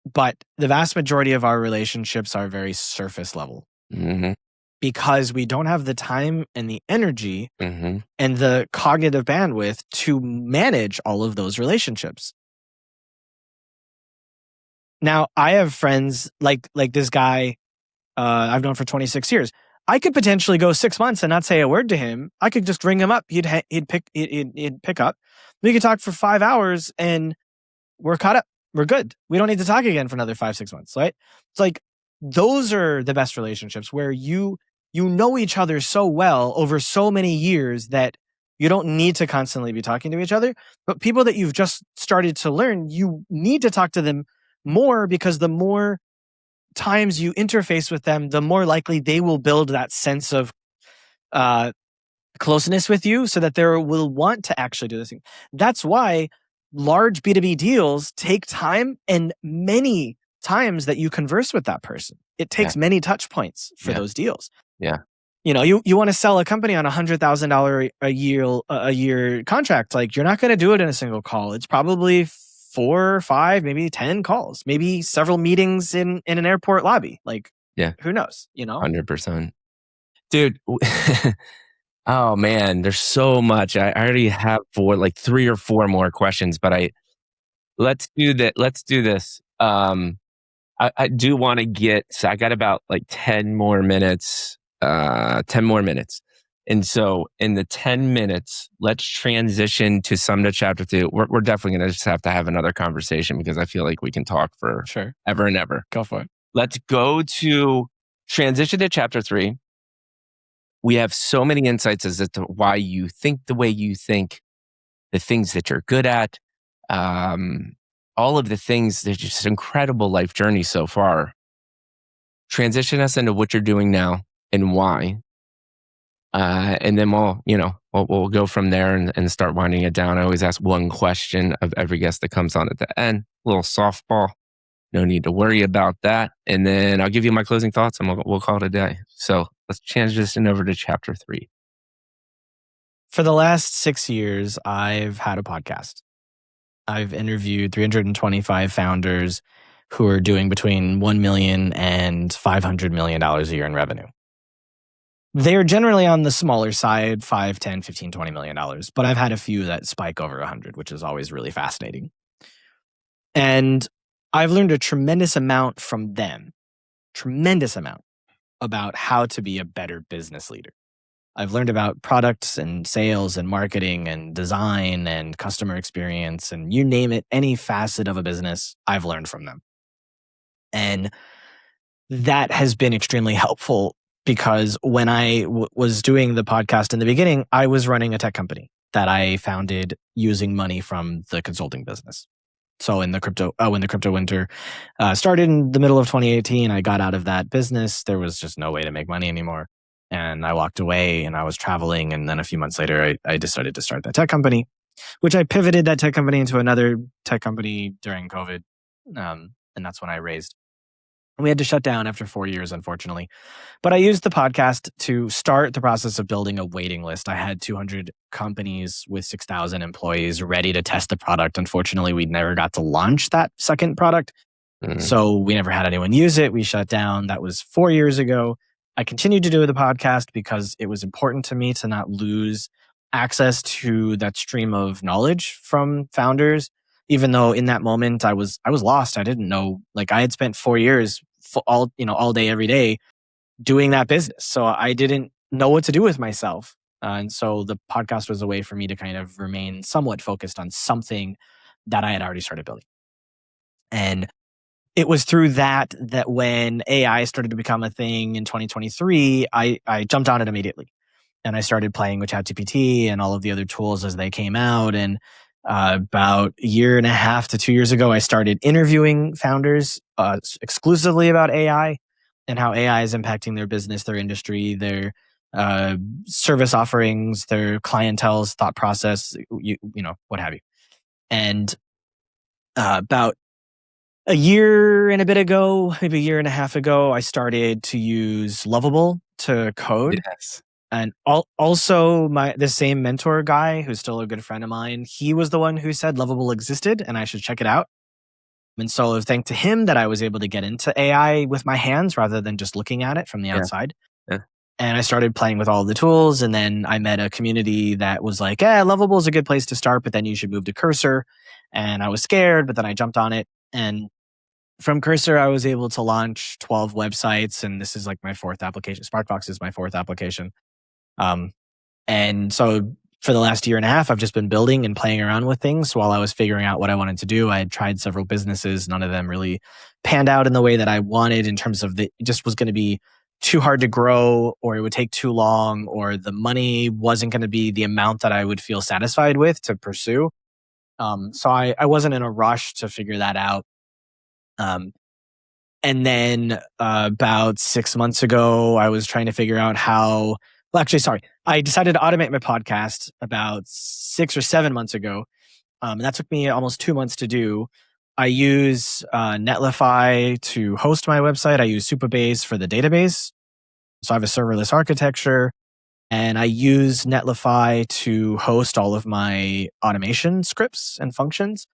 but the vast majority of our relationships are very surface level because we don't have the time and the energy and the cognitive bandwidth to manage all of those relationships. Now, I have friends like this guy I've known for 26 years. I could potentially go 6 months and not say a word to him. I could just ring him up. He'd pick up. We could talk for 5 hours and we're caught up. We're good. We don't need to talk again for another 5-6 months, right? It's like, those are the best relationships where you know each other so well over so many years that you don't need to constantly be talking to each other. But people that you've just started to learn, you need to talk to them more, because the more times you interface with them, the more likely they will build that sense of closeness with you, so that they will want to actually do this thing. That's why large B2B deals take time, and many times that you converse with that person, it takes many touch points for those deals. Yeah. You want to sell a company on $100,000 a year contract. Like, you're not going to do it in a single call. It's probably 4 or 5, maybe 10 calls, maybe several meetings in an airport lobby. Like, who knows? 100%. Dude. Oh man, there's so much. I already have 3 or 4 more questions, but let's do that. Let's do this. I do want to so I got about like 10 more minutes, 10 more minutes. And so in the 10 minutes, let's transition to chapter 2. We're definitely going to just have to have another conversation because I feel like we can talk for ever and ever. Go for it. Let's go to transition to chapter 3. We have so many insights as to why you think the way you think, the things that you're good at, all of the things. There's just incredible life journey so far. Transition us into what you're doing now and why. And then we'll go from there and start winding it down. I always ask one question of every guest that comes on at the end, a little softball. No need to worry about that. And then I'll give you my closing thoughts and we'll call it a day. So let's transition over to chapter 3. For the last 6 years, I've had a podcast. I've interviewed 325 founders who are doing between $1 million and $500 million a year in revenue. They are generally on the smaller side, $5, $10, $15, $20 million. But I've had a few that spike over 100, which is always really fascinating. And I've learned a tremendous amount from them, about how to be a better business leader. I've learned about products and sales and marketing and design and customer experience and you name it, any facet of a business, I've learned from them. And that has been extremely helpful because when I was doing the podcast in the beginning, I was running a tech company that I founded using money from the consulting business. So when the crypto winter started in the middle of 2018, I got out of that business. There was just no way to make money anymore. And I walked away and I was traveling. And then a few months later, I decided to start that tech company, which I pivoted that tech company into another tech company during COVID. And that's when I raised. We had to shut down after 4 years, unfortunately. But I used the podcast to start the process of building a waiting list. I had 200 companies with 6,000 employees ready to test the product. Unfortunately, we never got to launch that second product. So we never had anyone use it. We shut down. That was 4 years ago. I continued to do the podcast because it was important to me to not lose access to that stream of knowledge from founders. Even though in that moment I was lost. I didn't know, like I had spent 4 years all day, every day doing that business. So I didn't know what to do with myself. And so the podcast was a way for me to kind of remain somewhat focused on something that I had already started building. And it was through that when AI started to become a thing in 2023, I jumped on it immediately. And I started playing with ChatGPT and all of the other tools as they came out. And about a year and a half to 2 years ago, I started interviewing founders exclusively about AI and how AI is impacting their business, their industry, their service offerings, their clientele's thought process, what have you. And about a year and a bit ago, maybe a year and a half ago, I started to use Lovable to code. Yes. And also the same mentor guy, who's still a good friend of mine, he was the one who said Lovable existed and I should check it out. And so thanks to him that I was able to get into AI with my hands rather than just looking at it from the outside. Yeah. And I started playing with all the tools. And then I met a community that was like, Lovable is a good place to start, but then you should move to Cursor. And I was scared, but then I jumped on it. And from Cursor, I was able to launch 12 websites. And this is like my fourth application. Sparkbox is my fourth application. And so for the last year and a half, I've just been building and playing around with things while I was figuring out what I wanted to do. I had tried several businesses. None of them really panned out in the way that I wanted in terms of it just was going to be too hard to grow, or it would take too long, or the money wasn't going to be the amount that I would feel satisfied with to pursue. So I wasn't in a rush to figure that out. And then about 6 months ago, I was trying to figure out I decided to automate my podcast about 6 or 7 months ago. And that took me almost 2 months to do. I use Netlify to host my website. I use Supabase for the database. So I have a serverless architecture. And I use Netlify to host all of my automation scripts and functions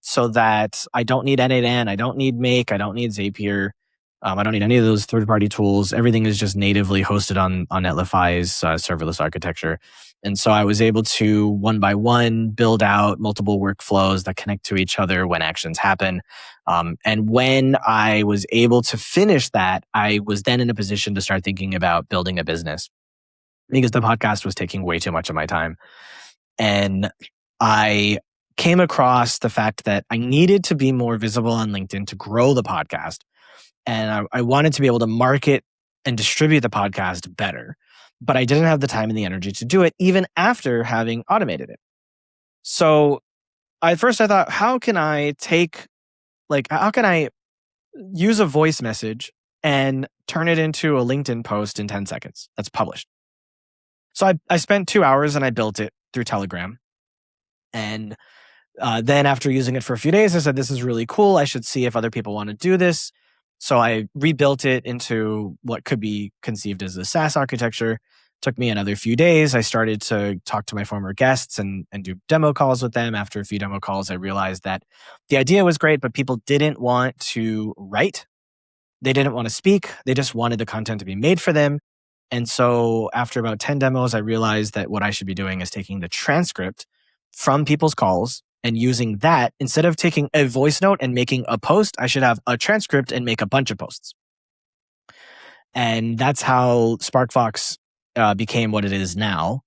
so that I don't need N8N, I don't need Make, I don't need Zapier. I don't need any of those third-party tools. Everything is just natively hosted on Netlify's serverless architecture. And so I was able to, one by one, build out multiple workflows that connect to each other when actions happen. And when I was able to finish that, I was then in a position to start thinking about building a business because the podcast was taking way too much of my time. And I came across the fact that I needed to be more visible on LinkedIn to grow the podcast. And I wanted to be able to market and distribute the podcast better. But I didn't have the time and the energy to do it, even after having automated it. So at first I thought, how can I use a voice message and turn it into a LinkedIn post in 10 seconds that's published? So I spent 2 hours and I built it through Telegram. And then after using it for a few days, I said, this is really cool. I should see if other people want to do this. So I rebuilt it into what could be conceived as a SaaS architecture. Took me another few days. I started to talk to my former guests and do demo calls with them. After a few demo calls, I realized that the idea was great, but people didn't want to write. They didn't want to speak. They just wanted the content to be made for them. And so after about 10 demos, I realized that what I should be doing is taking the transcript from people's calls and using that. Instead of taking a voice note and making a post, I should have a transcript and make a bunch of posts. And that's how SparkFox became what it is now.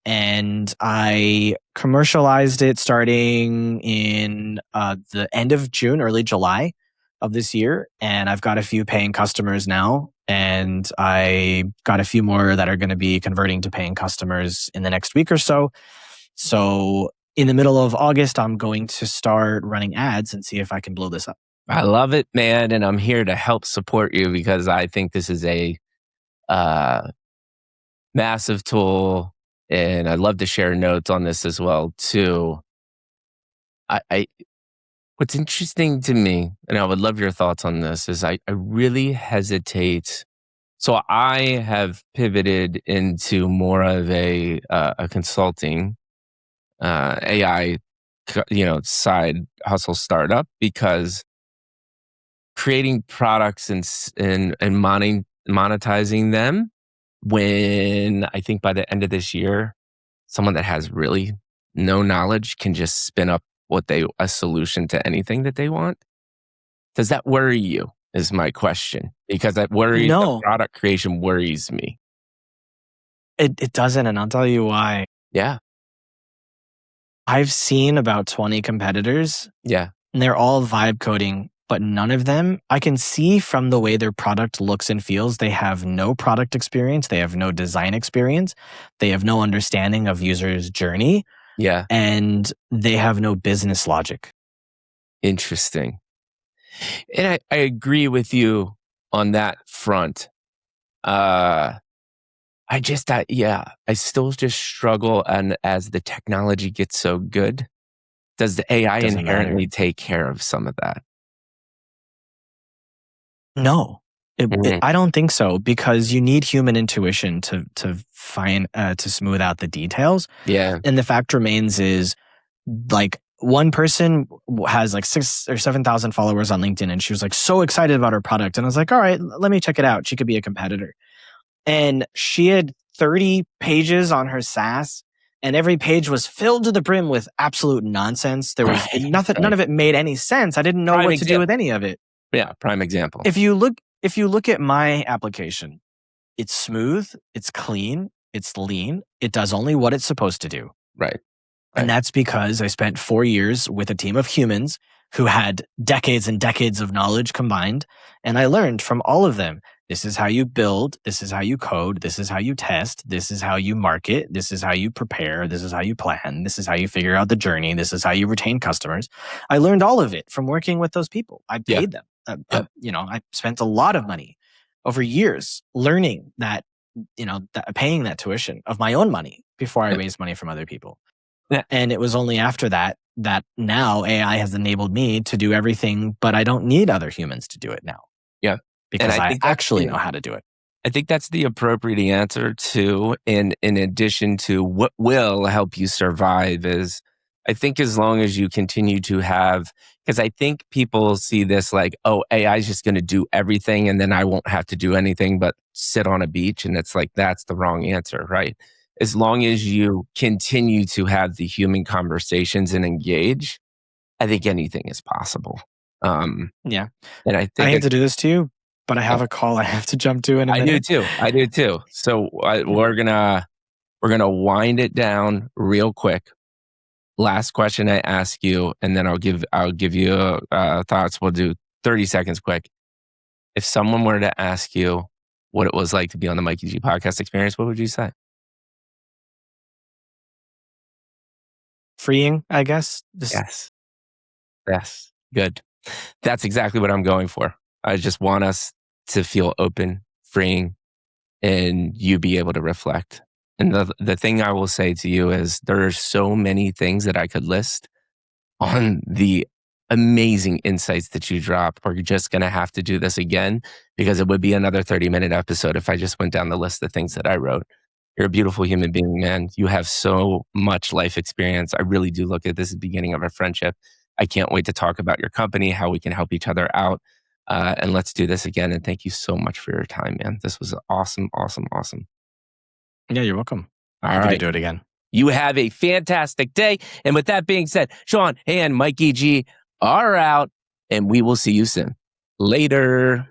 And I commercialized it starting in the end of June, early July of this year. And I've got a few paying customers now. And I got a few more that are going to be converting to paying customers in the next week or so. So in the middle of August, I'm going to start running ads and see if I can blow this up. I love it, man. And I'm here to help support you because I think this is a massive tool. And I'd love to share notes on this as well, too. What's interesting to me, and I would love your thoughts on this, is I really hesitate. So I have pivoted into more of a consulting AI, side hustle startup because creating products and monetizing them. When I think by the end of this year, someone that has really no knowledge can just spin up a solution to anything that they want. Does that worry you? Is my question, because that worries the product creation worries me. It doesn't, and I'll tell you why. Yeah. I've seen about 20 competitors. Yeah. And they're all vibe coding, but none of them, I can see from the way their product looks and feels, they have no product experience. They have no design experience. They have no understanding of users' journey. Yeah. And they have no business logic. Interesting. And I agree with you on that front. I still just struggle. And as the technology gets so good, does the AI inherently take care of some of that? No, I don't think so, because you need human intuition to find to smooth out the details. Yeah. And the fact remains is, like, one person has like 6,000 or 7,000 followers on LinkedIn, and she was like so excited about her product. And I was like, all right, let me check it out. She could be a competitor. And she had 30 pages on her SaaS, and every page was filled to the brim with absolute nonsense. There was nothing. None of it made any sense. I didn't know what to do with any of it. Yeah, prime example. If you look at my application, it's smooth, it's clean, it's lean. It does only what it's supposed to do. Right. And that's because I spent 4 years with a team of humans who had decades and decades of knowledge combined. And I learned from all of them. This is how you build. This is how you code. This is how you test. This is how you market. This is how you prepare. This is how you plan. This is how you figure out the journey. This is how you retain customers. I learned all of it from working with those people. I paid them. I spent a lot of money over years learning that, paying that tuition of my own money before I raised money from other people. Yeah. And it was only after that now AI has enabled me to do everything, but I don't need other humans to do it now. Yeah. Because I actually know how to do it. I think that's the appropriate answer too. In addition to what will help you survive is, I think as long as you continue to have, because I think people see this like, oh, AI is just going to do everything and then I won't have to do anything but sit on a beach. And it's like, that's the wrong answer, right? As long as you continue to have the human conversations and engage, I think anything is possible. Yeah. And I I think hate to do this to you, but I have a call I have to jump to in a minute. I do too. So we're gonna wind it down real quick. Last question I ask you, and then I'll give you thoughts. We'll do 30 seconds quick. If someone were to ask you what it was like to be on the Mikey G podcast experience, what would you say? Freeing, I guess. Yes. Good. That's exactly what I'm going for. I just want us to feel open, freeing, and you be able to reflect. And the thing I will say to you is there are so many things that I could list on the amazing insights that you drop. We're just going to have to do this again because it would be another 30-minute episode if I just went down the list of things that I wrote. You're a beautiful human being, man. You have so much life experience. I really do look at this as the beginning of a friendship. I can't wait to talk about your company, how we can help each other out. And let's do this again. And thank you so much for your time, man. This was awesome. Yeah, you're welcome. All Happy right. to do it again. You have a fantastic day. And with that being said, Sean and Mikey G are out, and we will see you soon. Later.